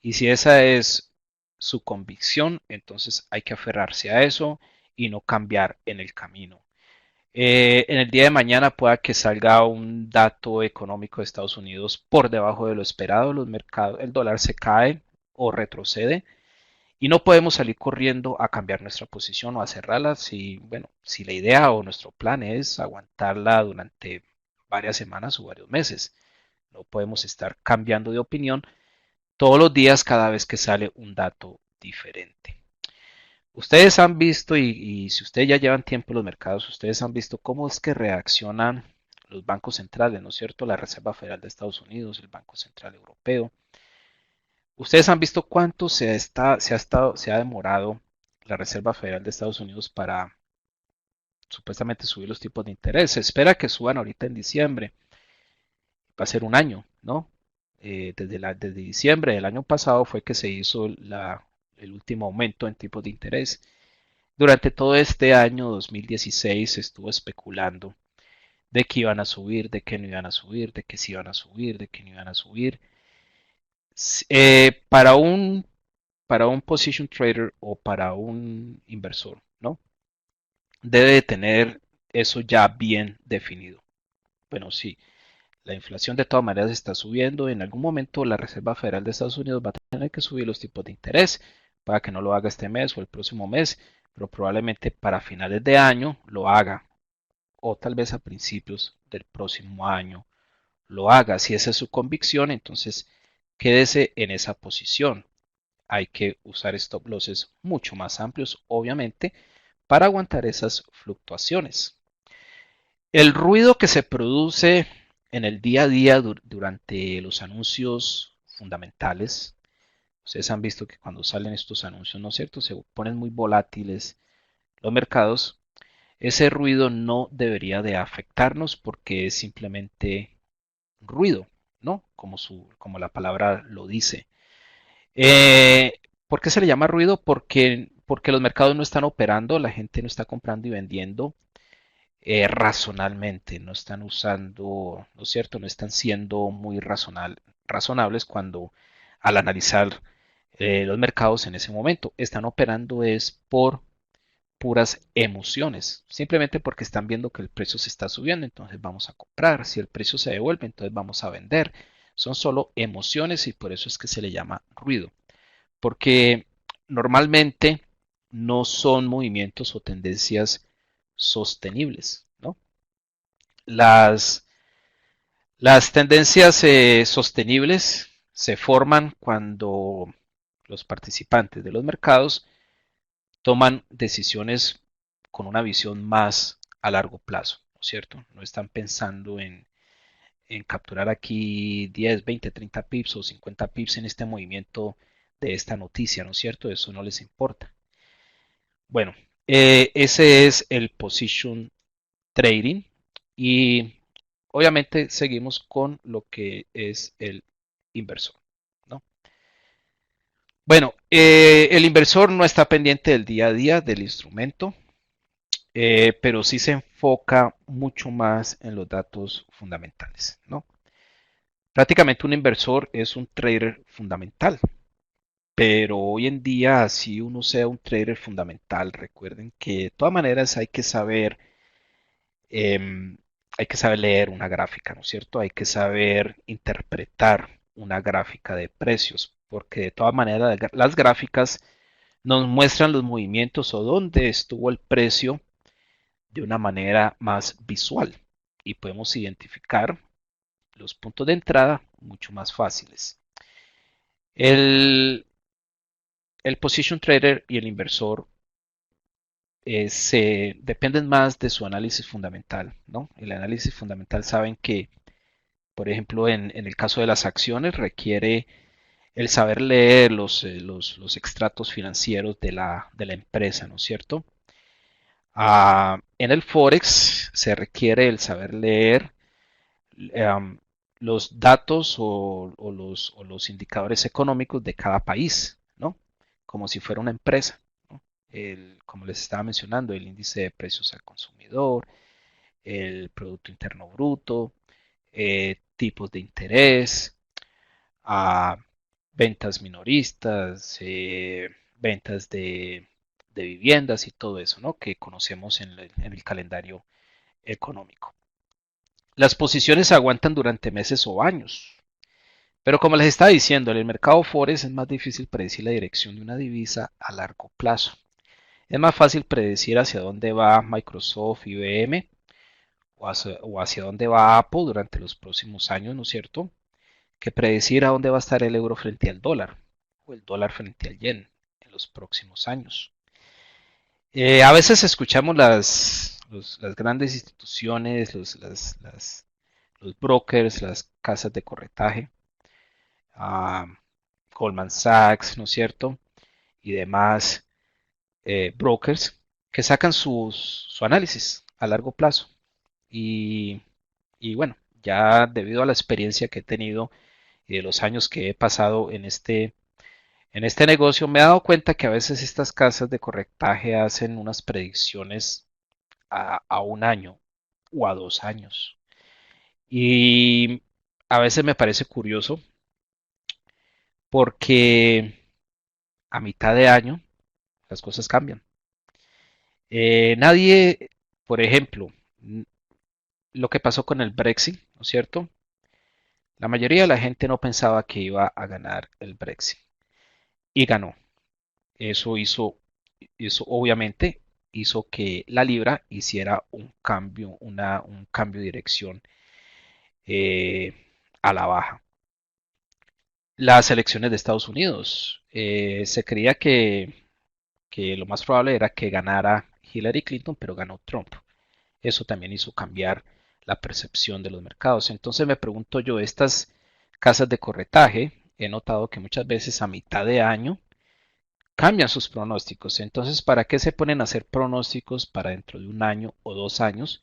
Speaker 1: Y si esa es su convicción, entonces hay que aferrarse a eso y no cambiar en el camino. En el día de mañana pueda que salga un dato económico de Estados Unidos por debajo de lo esperado, los mercados, el dólar se cae o retrocede y no podemos salir corriendo a cambiar nuestra posición o a cerrarla si, bueno, si la idea o nuestro plan es aguantarla durante varias semanas o varios meses. No podemos estar cambiando de opinión todos los días cada vez que sale un dato diferente. Ustedes han visto, y si ustedes ya llevan tiempo en los mercados, ustedes han visto cómo es que reaccionan los bancos centrales, ¿no es cierto? La Reserva Federal de Estados Unidos, el Banco Central Europeo. Ustedes han visto cuánto se ha demorado la Reserva Federal de Estados Unidos para supuestamente subir los tipos de interés. Se espera que suban ahorita en diciembre. Va a ser un año, ¿no? Desde diciembre del año pasado fue que se hizo el último aumento en tipos de interés. Durante todo este año 2016 se estuvo especulando de que iban a subir, de que no iban a subir, de que sí iban a subir, de que no iban a subir. Para un position trader o para un inversor, ¿no? Debe de tener eso ya bien definido. Bueno, sí, la inflación de todas maneras está subiendo. En algún momento la Reserva Federal de Estados Unidos va a tener que subir los tipos de interés para que no lo haga este mes o el próximo mes, pero probablemente para finales de año lo haga o tal vez a principios del próximo año lo haga. Si esa es su convicción, entonces quédese en esa posición. Hay que usar stop losses mucho más amplios, obviamente, para aguantar esas fluctuaciones. El ruido que se produce en el día a día durante los anuncios fundamentales, ustedes han visto que cuando salen estos anuncios, ¿no es cierto? Se ponen muy volátiles los mercados. Ese ruido no debería de afectarnos porque es simplemente ruido, ¿no? Como la palabra lo dice. ¿Por qué se le llama ruido? Porque los mercados no están operando, la gente no está comprando y vendiendo razonalmente, no están usando, ¿no es cierto? No están siendo muy razonables cuando al analizar los mercados en ese momento. Están operando es por puras emociones, simplemente porque están viendo que el precio se está subiendo, entonces vamos a comprar, si el precio se devuelve, entonces vamos a vender. Son solo emociones y por eso es que se le llama ruido, porque normalmente no son movimientos o tendencias sostenibles, ¿no? Las, las tendencias sostenibles se forman cuando los participantes de los mercados toman decisiones con una visión más a largo plazo, ¿no es cierto? No están pensando en capturar aquí 10, 20, 30 pips o 50 pips en este movimiento de esta noticia, ¿no es cierto? Eso no les importa. Bueno, ese es el position trading y obviamente seguimos con lo que es el inversor, ¿no? Bueno, el inversor no está pendiente del día a día del instrumento, pero sí se enfoca mucho más en los datos fundamentales, ¿no? Prácticamente un inversor es un trader fundamental, pero hoy en día, así uno sea un trader fundamental, recuerden que de todas maneras em, hay que saber leer una gráfica, ¿no es cierto? Hay que saber interpretar una gráfica de precios, porque de todas maneras las gráficas nos muestran los movimientos o dónde estuvo el precio de una manera más visual y podemos identificar los puntos de entrada mucho más fáciles. El, el position trader y el inversor se dependen más de su análisis fundamental, ¿no? El análisis fundamental saben que, por ejemplo, en el caso de las acciones requiere el saber leer los extractos financieros de la empresa, ¿no es cierto? En el Forex se requiere el saber leer um, los datos o los indicadores económicos de cada país, ¿no? Como si fuera una empresa, ¿no? Como les estaba mencionando, el índice de precios al consumidor, el Producto Interno Bruto, tipos de interés, a ventas minoristas, ventas de viviendas y todo eso, ¿no? Que conocemos en el calendario económico. Las posiciones aguantan durante meses o años, pero como les estaba diciendo, en el mercado Forex es más difícil predecir la dirección de una divisa a largo plazo. Es más fácil predecir hacia dónde va Microsoft, IBM o hacia dónde va Apple durante los próximos años, ¿no es cierto? Que predecir a dónde va a estar el euro frente al dólar o el dólar frente al yen en los próximos años. A veces escuchamos las grandes instituciones, los brokers, las casas de corretaje, a Goldman Sachs, ¿no es cierto? Y demás brokers que sacan su análisis a largo plazo. Y, y bueno, ya debido a la experiencia que he tenido y de los años que he pasado en este negocio, me he dado cuenta que a veces estas casas de corretaje hacen unas predicciones a un año o a 2 años. Y a veces me parece curioso porque a mitad de año las cosas cambian. Nadie, por ejemplo, lo que pasó con el Brexit, ¿no es cierto? La mayoría de la gente no pensaba que iba a ganar el Brexit y ganó. Eso hizo, eso obviamente hizo que la libra hiciera un cambio, un cambio de dirección eh, a la baja. Las elecciones de Estados Unidos. Se creía que lo más probable era que ganara Hillary Clinton, pero ganó Trump. Eso también hizo cambiar la percepción de los mercados. Entonces me pregunto yo, estas casas de corretaje, he notado que muchas veces a mitad de año cambian sus pronósticos. Entonces, ¿para qué se ponen a hacer pronósticos para dentro de un año o 2 años?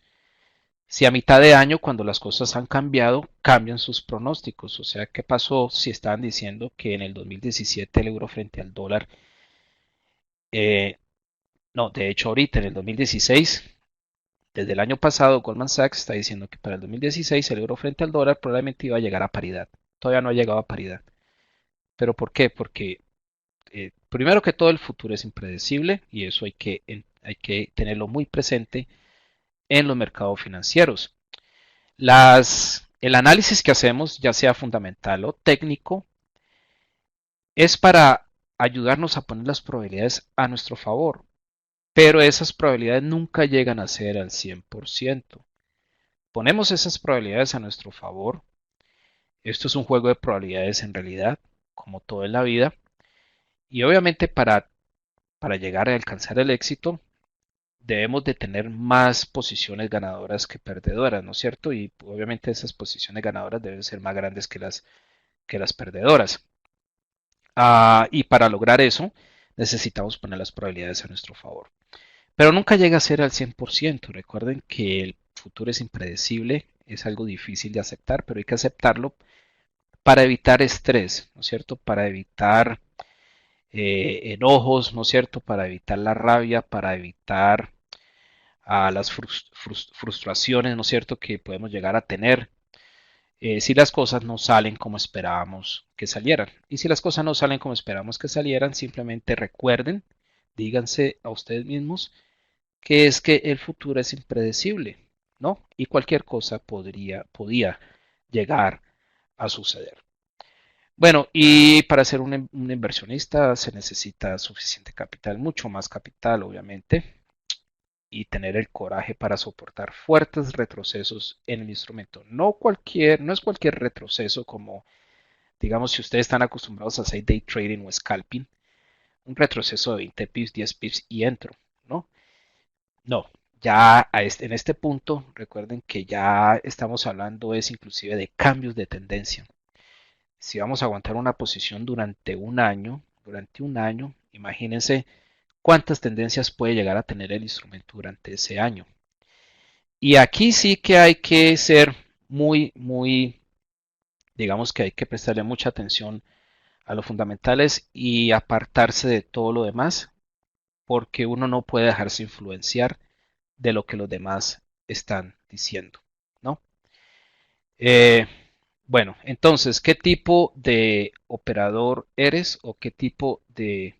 Speaker 1: Si a mitad de año, cuando las cosas han cambiado, cambian sus pronósticos. O sea, ¿qué pasó si estaban diciendo que en el 2017 el euro frente al dólar, eh, no, de hecho ahorita en el 2016, desde el año pasado Goldman Sachs está diciendo que para el 2016 el euro frente al dólar probablemente iba a llegar a paridad. Todavía no ha llegado a paridad. ¿Pero por qué? Porque primero que todo el futuro es impredecible y eso hay que tenerlo muy presente en los mercados financieros. El análisis que hacemos, ya sea fundamental o técnico, es para ayudarnos a poner las probabilidades a nuestro favor, pero esas probabilidades nunca llegan a ser al 100%. Ponemos esas probabilidades a nuestro favor. Esto es un juego de probabilidades en realidad, como todo en la vida, y obviamente para llegar a alcanzar el éxito debemos de tener más posiciones ganadoras que perdedoras, ¿no es cierto? Y obviamente esas posiciones ganadoras deben ser más grandes que las perdedoras. Y para lograr eso, necesitamos poner las probabilidades a nuestro favor. Pero nunca llega a ser al 100%. Recuerden que el futuro es impredecible. es algo difícil de aceptar, pero hay que aceptarlo para evitar estrés, ¿no es cierto? Para evitar enojos, ¿no es cierto? Para evitar la rabia, para evitar las frustraciones, ¿no es cierto?, que podemos llegar a tener si las cosas no salen como esperábamos que salieran. Y si las cosas no salen como esperábamos que salieran, simplemente recuerden, díganse a ustedes mismos que es que el futuro es impredecible, ¿no? Y cualquier cosa podía llegar a suceder. Bueno, y para ser un inversionista se necesita suficiente capital, mucho más capital, obviamente, y tener el coraje para soportar fuertes retrocesos en el instrumento. No es cualquier retroceso como, digamos, si ustedes están acostumbrados a hacer day trading o scalping, un retroceso de 20 pips, 10 pips y entro, ¿no? No, ya en este punto, recuerden que ya estamos hablando es inclusive de cambios de tendencia. Si vamos a aguantar una posición durante un año, imagínense cuántas tendencias puede llegar a tener el instrumento durante ese año. Y aquí sí que hay que ser muy, digamos que hay que prestarle mucha atención a los fundamentales y apartarse de todo lo demás, porque uno no puede dejarse influenciar de lo que los demás están diciendo, ¿no? Eh, bueno, entonces, ¿qué tipo de operador eres o qué tipo de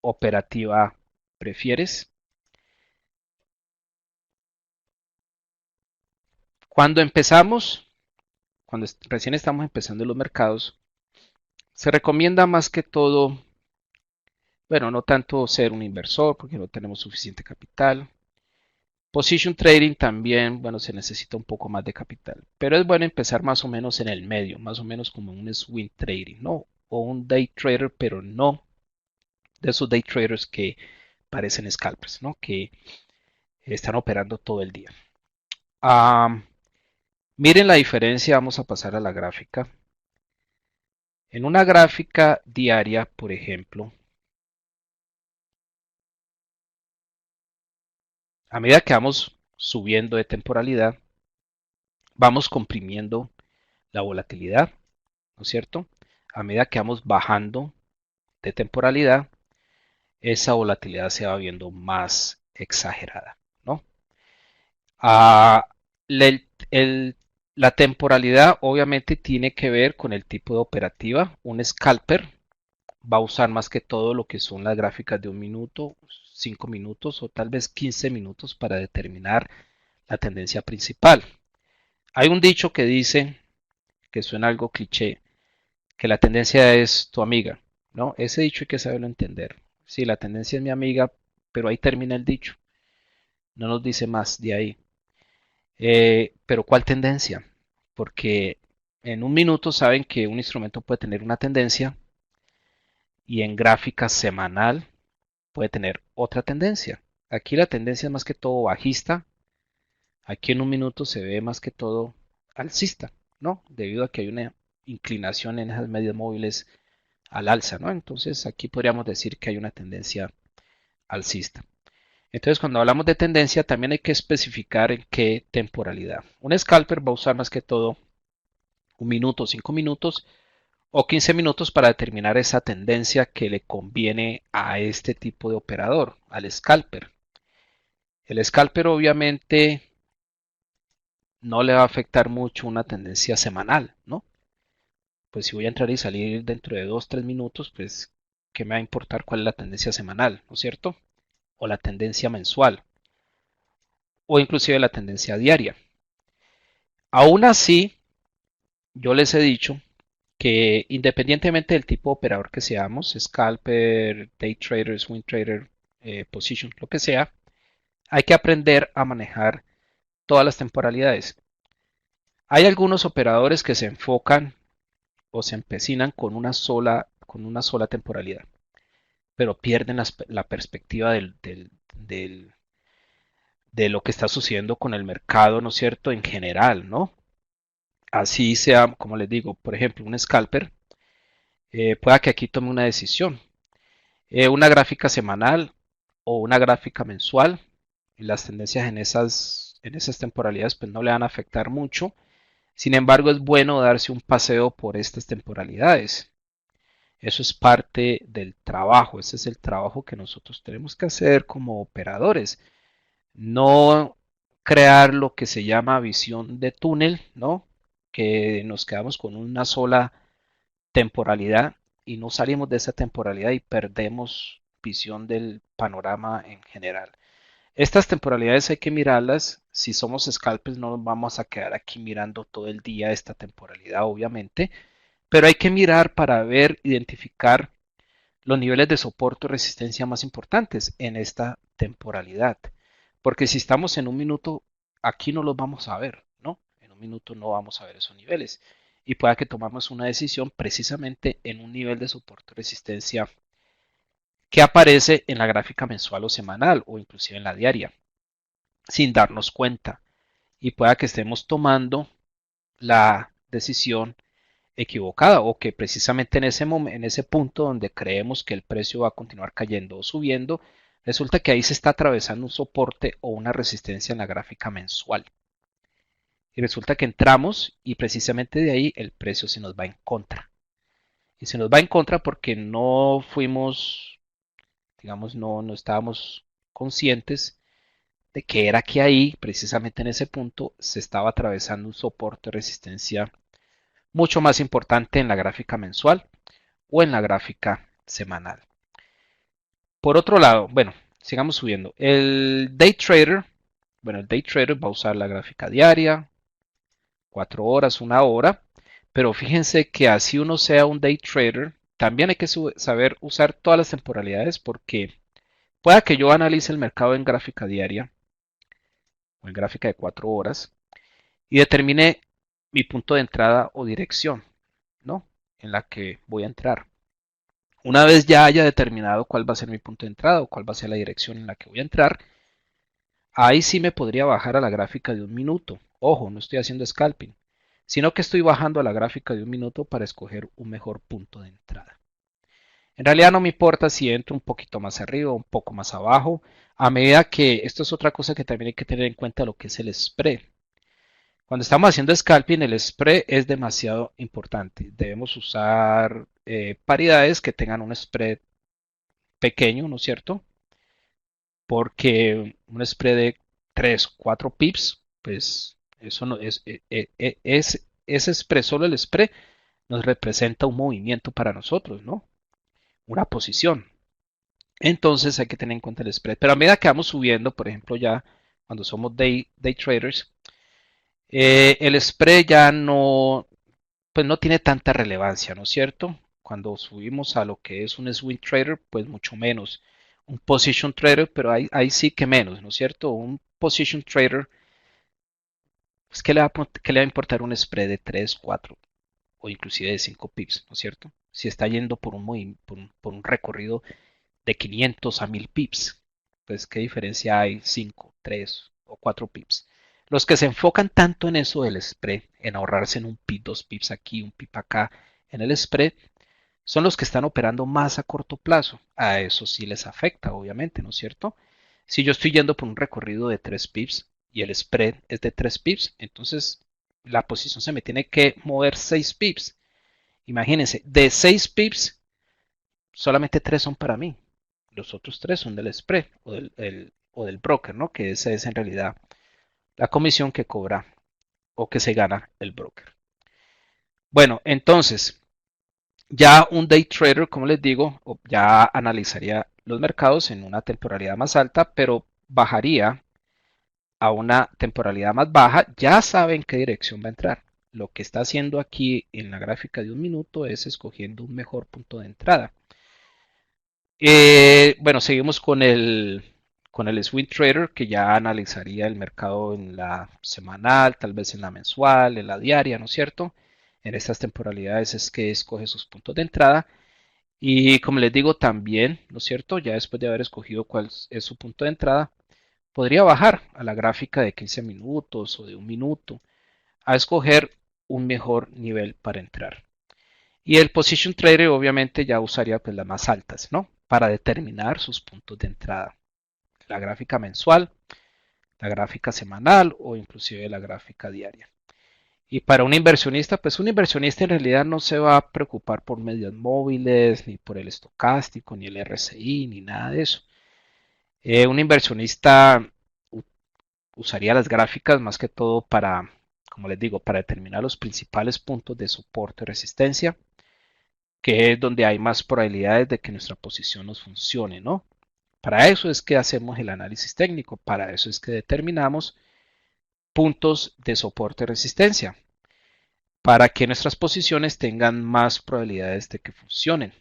Speaker 1: operativa prefieres? Cuando empezamos, cuando recién estamos empezando en los mercados, se recomienda más que todo, bueno, no tanto ser un inversor porque no tenemos suficiente capital. Position trading también, bueno, se necesita un poco más de capital, pero es bueno empezar más o menos en el medio, más o menos como un swing trading, ¿no? O un day trader, pero no de esos day traders que parecen scalpers, ¿no? Que están operando todo el día. Um, Miren la diferencia, vamos a pasar a la gráfica. En una gráfica diaria, por ejemplo, a medida que vamos subiendo de temporalidad, vamos comprimiendo la volatilidad, ¿no es cierto? A medida que vamos bajando de temporalidad, esa volatilidad se va viendo más exagerada, ¿no? Ah, el- el- la temporalidad obviamente tiene que ver con el tipo de operativa. Un scalper va a usar más que todo lo que son las gráficas de un minuto, 5 minutos o tal vez 15 minutos para determinar la tendencia principal. Hay un dicho que dice, que suena algo cliché, que la tendencia es tu amiga, ¿no? Ese dicho hay que saberlo entender. Sí, la tendencia es mi amiga, pero ahí termina el dicho. No nos dice más de ahí. Pero ¿cuál tendencia? Porque en un minuto saben que un instrumento puede tener una tendencia y en gráfica semanal puede tener otra tendencia. Aquí la tendencia es más que todo bajista. Aquí en un minuto se ve más que todo alcista, ¿no? Debido a que hay una inclinación en esas medias móviles al alza, ¿no? Entonces aquí podríamos decir que hay una tendencia alcista. Entonces cuando hablamos de tendencia también hay que especificar en qué temporalidad. Un scalper va a usar más que todo un minuto, 5 minutos o 15 minutos para determinar esa tendencia que le conviene a este tipo de operador, al scalper. El scalper obviamente no le va a afectar mucho una tendencia semanal, ¿no? Pues si voy a entrar y salir dentro de 2, 3 minutos, pues ¿qué me va a importar cuál es la tendencia semanal, ¿no es cierto? O la tendencia mensual, o inclusive la tendencia diaria. Aún así, yo les he dicho que independientemente del tipo de operador que seamos, scalper, day trader, swing trader, position, lo que sea, hay que aprender a manejar todas las temporalidades. Hay algunos operadores que se enfocan o se empecinan con una sola temporalidad, pero pierden la perspectiva de lo que está sucediendo con el mercado, ¿no es cierto?, en general, ¿no? Así sea, como les digo, por ejemplo, un scalper pueda que aquí tome una decisión, una gráfica semanal o una gráfica mensual, y las tendencias en esas temporalidades pues no le van a afectar mucho. Sin embargo, es bueno darse un paseo por estas temporalidades. Eso es parte del trabajo, ese es el trabajo que nosotros tenemos que hacer como operadores. No crear lo que se llama visión de túnel, ¿no? Que nos quedamos con una sola temporalidad y no salimos de esa temporalidad y perdemos visión del panorama en general. Estas temporalidades hay que mirarlas. Si somos scalpers no nos vamos a quedar aquí mirando todo el día esta temporalidad, obviamente, pero hay que mirar para ver, identificar los niveles de soporte o resistencia más importantes en esta temporalidad. Porque si estamos en un minuto, aquí no los vamos a ver, ¿no? En un minuto no vamos a ver esos niveles. Y pueda que tomamos una decisión precisamente en un nivel de soporte o resistencia que aparece en la gráfica mensual o semanal o inclusive en la diaria, sin darnos cuenta. Y pueda que estemos tomando la decisión equivocada o que precisamente en ese punto donde creemos que el precio va a continuar cayendo o subiendo, resulta que ahí se está atravesando un soporte o una resistencia en la gráfica mensual. Y resulta que entramos y precisamente de ahí el precio se nos va en contra. Y se nos va en contra porque no fuimos, digamos, no estábamos conscientes de que era que ahí, precisamente en ese punto, se estaba atravesando un soporte de resistencia mucho más importante en la gráfica mensual o en la gráfica semanal. Por otro lado, bueno, sigamos subiendo. El day trader va a usar la gráfica diaria, 4 horas, 1 hora, pero fíjense que así uno sea un day trader, también hay que saber usar todas las temporalidades porque pueda que yo analice el mercado en gráfica diaria o en gráfica de 4 horas y determine mi punto de entrada o dirección, ¿no? En la que voy a entrar. Una vez ya haya determinado cuál va a ser mi punto de entrada o cuál va a ser la dirección en la que voy a entrar, ahí sí me podría bajar a la gráfica de un minuto. Ojo, no estoy haciendo scalping, sino que estoy bajando a la gráfica de un minuto para escoger un mejor punto de entrada. En realidad no me importa si entro un poquito más arriba o un poco más abajo, a medida que esto es otra cosa que también hay que tener en cuenta lo que es el spread. Cuando estamos haciendo scalping, el spread es demasiado importante. Debemos usar paridades que tengan un spread pequeño, ¿no es cierto? Porque un spread de 3 4 pips, pues eso no es ese spread, solo el spread nos representa un movimiento para nosotros, ¿no? Una posición. Entonces hay que tener en cuenta el spread. Pero a medida que vamos subiendo, por ejemplo, ya cuando somos day traders, el spread ya no, pues no tiene tanta relevancia, ¿no es cierto? Cuando subimos a lo que es un swing trader, pues mucho menos. Un position trader, pero ahí sí que menos, ¿no es cierto? Un position trader, pues ¿qué le va a importar un spread de 3 4 o inclusive de 5 pips, ¿no es cierto? Si está yendo por un recorrido de 500 a 1000 pips, pues ¿qué diferencia hay 5 3 o 4 pips? Los que se enfocan tanto en eso del spread, en ahorrarse en un pip, 2 pips aquí, un pip acá, en el spread, son los que están operando más a corto plazo. A eso sí les afecta, obviamente, ¿no es cierto? Si yo estoy yendo por un recorrido de 3 pips y el spread es de 3 pips, entonces la posición se me tiene que mover 6 pips. Imagínense, de 6 pips, solamente 3 son para mí. Los otros 3 son del spread o del broker, ¿no? Que esa es en realidad la comisión que cobra o que se gana el broker. Bueno, entonces, ya un day trader, como les digo, ya analizaría los mercados en una temporalidad más alta, pero bajaría a una temporalidad más baja, ya sabe en qué dirección va a entrar. Lo que está haciendo aquí en la gráfica de un minuto es escogiendo un mejor punto de entrada. Bueno, seguimos con el swing trader que ya analizaría el mercado en la semanal, tal vez en la mensual, en la diaria, ¿no es cierto? En estas temporalidades es que escoge sus puntos de entrada. Y como les digo también, ¿no es cierto? Ya después de haber escogido cuál es su punto de entrada, podría bajar a la gráfica de 15 minutos o de un minuto a escoger un mejor nivel para entrar. Y el position trader obviamente ya usaría pues las más altas, ¿no? Para determinar sus puntos de entrada. La gráfica mensual la gráfica semanal o inclusive la gráfica diaria. Y para un inversionista, pues un inversionista en realidad no se va a preocupar por medias móviles, ni por el estocástico, ni el RSI, ni nada de eso. Un inversionista usaría las gráficas más que todo para, como les digo, para determinar los principales puntos de soporte y resistencia, que es donde hay más probabilidades de que nuestra posición nos funcione, ¿no? Para eso es que hacemos el análisis técnico, para eso es que determinamos puntos de soporte y resistencia, para que nuestras posiciones tengan más probabilidades de que funcionen.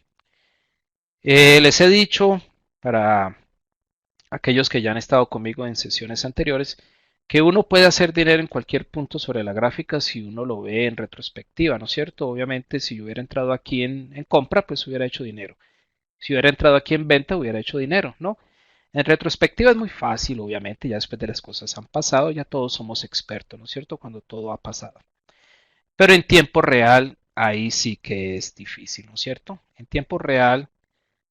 Speaker 1: Les he dicho, para aquellos que ya han estado conmigo en sesiones anteriores, que uno puede hacer dinero en cualquier punto sobre la gráfica si uno lo ve en retrospectiva, ¿no es cierto? Obviamente, si yo hubiera entrado aquí en compra, pues hubiera hecho dinero. Si hubiera entrado aquí en venta, hubiera hecho dinero, ¿no? En retrospectiva es muy fácil, obviamente, ya después de las cosas han pasado, ya todos somos expertos, ¿no es cierto? Cuando todo ha pasado. Pero en tiempo real, ahí sí que es difícil, ¿no es cierto? En tiempo real,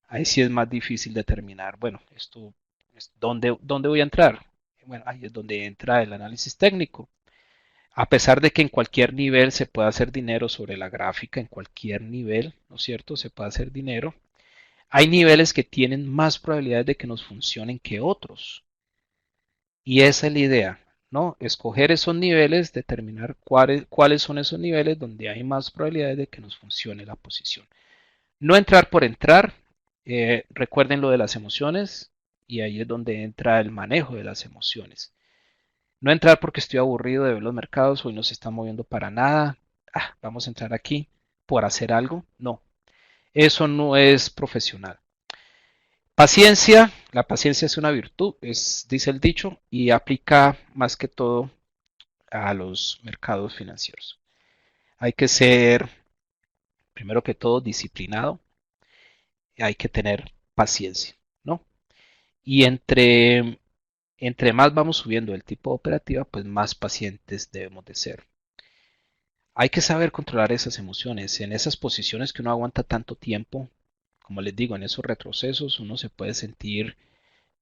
Speaker 1: ahí sí es más difícil determinar, bueno, esto, ¿dónde voy a entrar? Bueno, ahí es donde entra el análisis técnico. A pesar de que en cualquier nivel se puede hacer dinero sobre la gráfica, en cualquier nivel, ¿no es cierto? Se puede hacer dinero. Hay niveles que tienen más probabilidades de que nos funcionen que otros. Y esa es la idea, ¿no? Escoger esos niveles, determinar cuáles son esos niveles donde hay más probabilidades de que nos funcione la posición. No entrar por entrar. Recuerden lo de las emociones y ahí es donde entra el manejo de las emociones. No entrar porque estoy aburrido de ver los mercados, hoy no se está moviendo para nada. Vamos a entrar aquí por hacer algo. No, eso no es profesional. Paciencia, la paciencia es una virtud, dice el dicho, y aplica más que todo a los mercados financieros. Hay que ser, primero que todo, disciplinado, y hay que tener paciencia, ¿no? Y entre más vamos subiendo el tipo de operativa, pues más pacientes debemos de ser. Hay que saber controlar esas emociones. En esas posiciones que uno aguanta tanto tiempo, como les digo, en esos retrocesos, uno se puede sentir.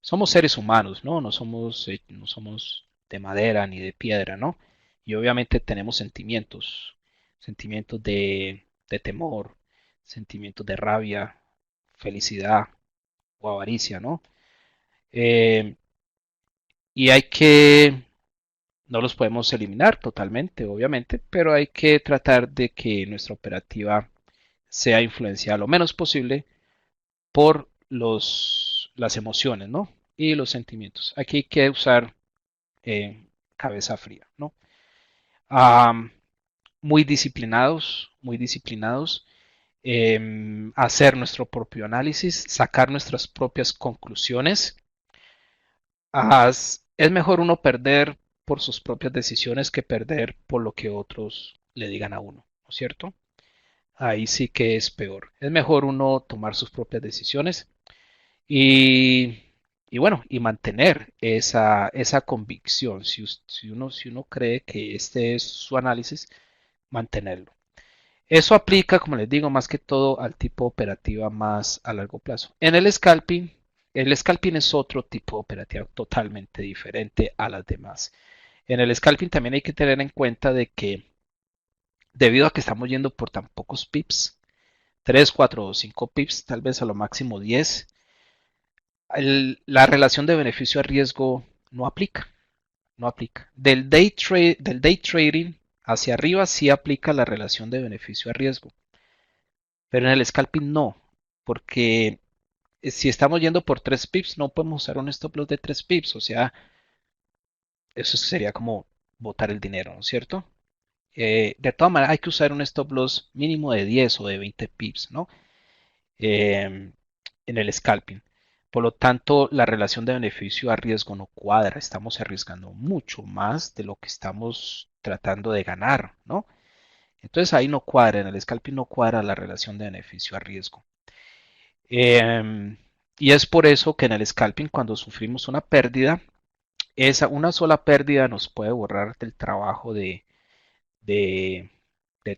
Speaker 1: Somos seres humanos, ¿no? No somos de madera ni de piedra, ¿no? Y obviamente tenemos sentimientos de temor, sentimientos de rabia, felicidad o avaricia, ¿no? Eh, y no los podemos eliminar totalmente, obviamente, pero hay que tratar de que nuestra operativa sea influenciada lo menos posible por las emociones, ¿no? Y los sentimientos. Aquí hay que usar cabeza fría, ¿no? Um, muy disciplinados, hacer nuestro propio análisis, sacar nuestras propias conclusiones. Es mejor uno perder por sus propias decisiones que perder por lo que otros le digan a uno, ¿no es cierto? Ahí sí que es peor. Es mejor uno tomar sus propias decisiones y, y bueno, y mantener esa convicción. Si uno cree que este es su análisis, mantenerlo. Eso aplica, como les digo, más que todo al tipo de operativa más a largo plazo. En el scalping es otro tipo de operativa totalmente diferente a las demás. En el scalping también hay que tener en cuenta de que debido a que estamos yendo por tan pocos pips, 3, 4 o 5 pips, tal vez a lo máximo 10, la relación de beneficio a riesgo no aplica. No aplica. Del day trading hacia arriba sí aplica la relación de beneficio a riesgo, pero en el scalping no, porque si estamos yendo por 3 pips no podemos usar un stop loss de 3 pips, o sea, eso sería como botar el dinero, ¿no es cierto? De todas maneras hay que usar un stop loss mínimo de 10 o de 20 pips, ¿no? Eh, en el scalping. Por lo tanto, la relación de beneficio a riesgo no cuadra. Estamos arriesgando mucho más de lo que estamos tratando de ganar, ¿no? Entonces ahí no cuadra, en el scalping no cuadra la relación de beneficio a riesgo. Y es por eso que en el scalping cuando sufrimos una pérdida, una sola pérdida nos puede borrar del trabajo de, de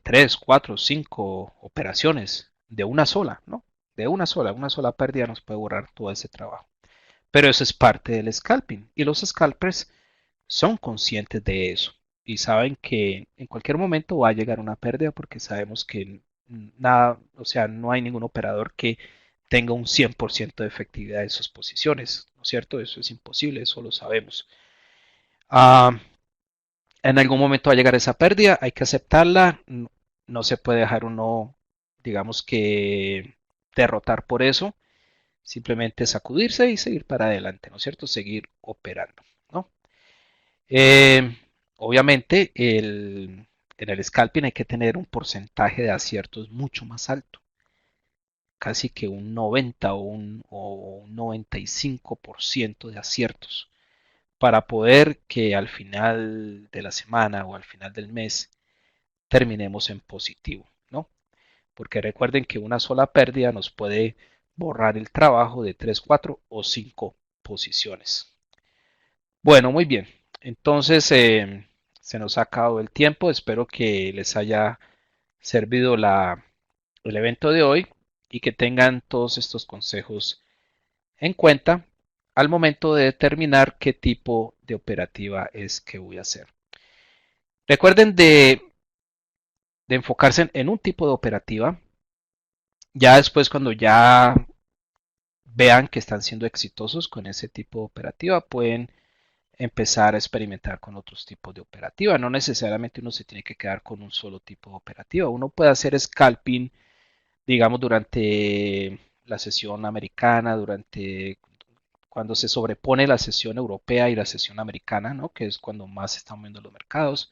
Speaker 1: 3, 4, 5 operaciones de una sola, ¿no? De una sola pérdida nos puede borrar todo ese trabajo. Pero eso es parte del scalping. Y los scalpers son conscientes de eso y saben que en cualquier momento va a llegar una pérdida porque sabemos que nada, o sea, no hay ningún operador que tenga un 100% de efectividad en sus posiciones, ¿no es cierto? Eso es imposible, eso lo sabemos. Ah, en algún momento va a llegar esa pérdida, hay que aceptarla, no se puede dejar uno, digamos que, derrotar por eso, simplemente sacudirse y seguir para adelante, ¿no es cierto? Seguir operando, ¿no? Eh, obviamente, en el scalping hay que tener un porcentaje de aciertos mucho más alto, casi que un 90 o un 95% de aciertos, para poder que al final de la semana o al final del mes terminemos en positivo, ¿no? Porque recuerden que una sola pérdida nos puede borrar el trabajo de 3, 4 o 5 posiciones. Bueno, muy bien. Entonces, se nos ha acabado el tiempo. Espero que les haya servido el evento de hoy y que tengan todos estos consejos en cuenta al momento de determinar qué tipo de operativa es que voy a hacer. Recuerden de enfocarse en un tipo de operativa. Ya después, cuando ya vean que están siendo exitosos con ese tipo de operativa, pueden empezar a experimentar con otros tipos de operativa. No necesariamente uno se tiene que quedar con un solo tipo de operativa. Uno puede hacer scalping, digamos, durante la sesión americana, durante cuando se sobrepone la sesión europea y la sesión americana, ¿no? Que es cuando más se están moviendo los mercados.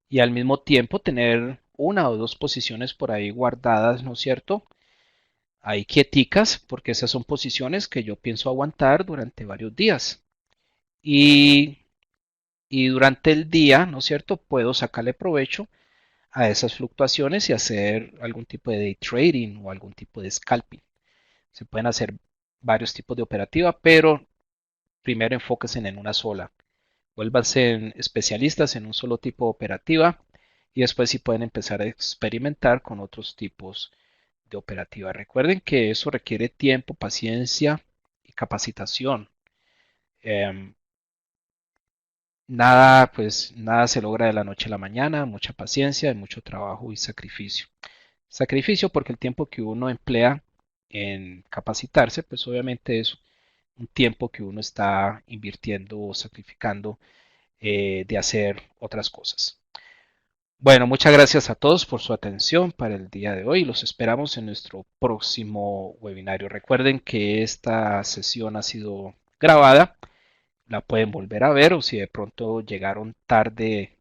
Speaker 1: Y al mismo tiempo tener una o dos posiciones por ahí guardadas, ¿no es cierto? Ahí quieticas, porque esas son posiciones que yo pienso aguantar durante varios días. Y y durante el día, ¿no es cierto?, puedo sacarle provecho a esas fluctuaciones y hacer algún tipo de day trading o algún tipo de scalping. Se pueden hacer varios tipos de operativa, pero primero enfóquense en una sola. Vuélvanse especialistas en un solo tipo de operativa y después sí pueden empezar a experimentar con otros tipos de operativa. Recuerden que eso requiere tiempo, paciencia y capacitación. Eh, Nada, pues nada se logra de la noche a la mañana, mucha paciencia, mucho trabajo y sacrificio. Sacrificio porque el tiempo que uno emplea en capacitarse, pues obviamente es un tiempo que uno está invirtiendo o sacrificando de hacer otras cosas. Bueno, muchas gracias a todos por su atención para el día de hoy. Los esperamos en nuestro próximo webinario. Recuerden que esta sesión ha sido grabada, la pueden volver a ver o si de pronto llegaron tarde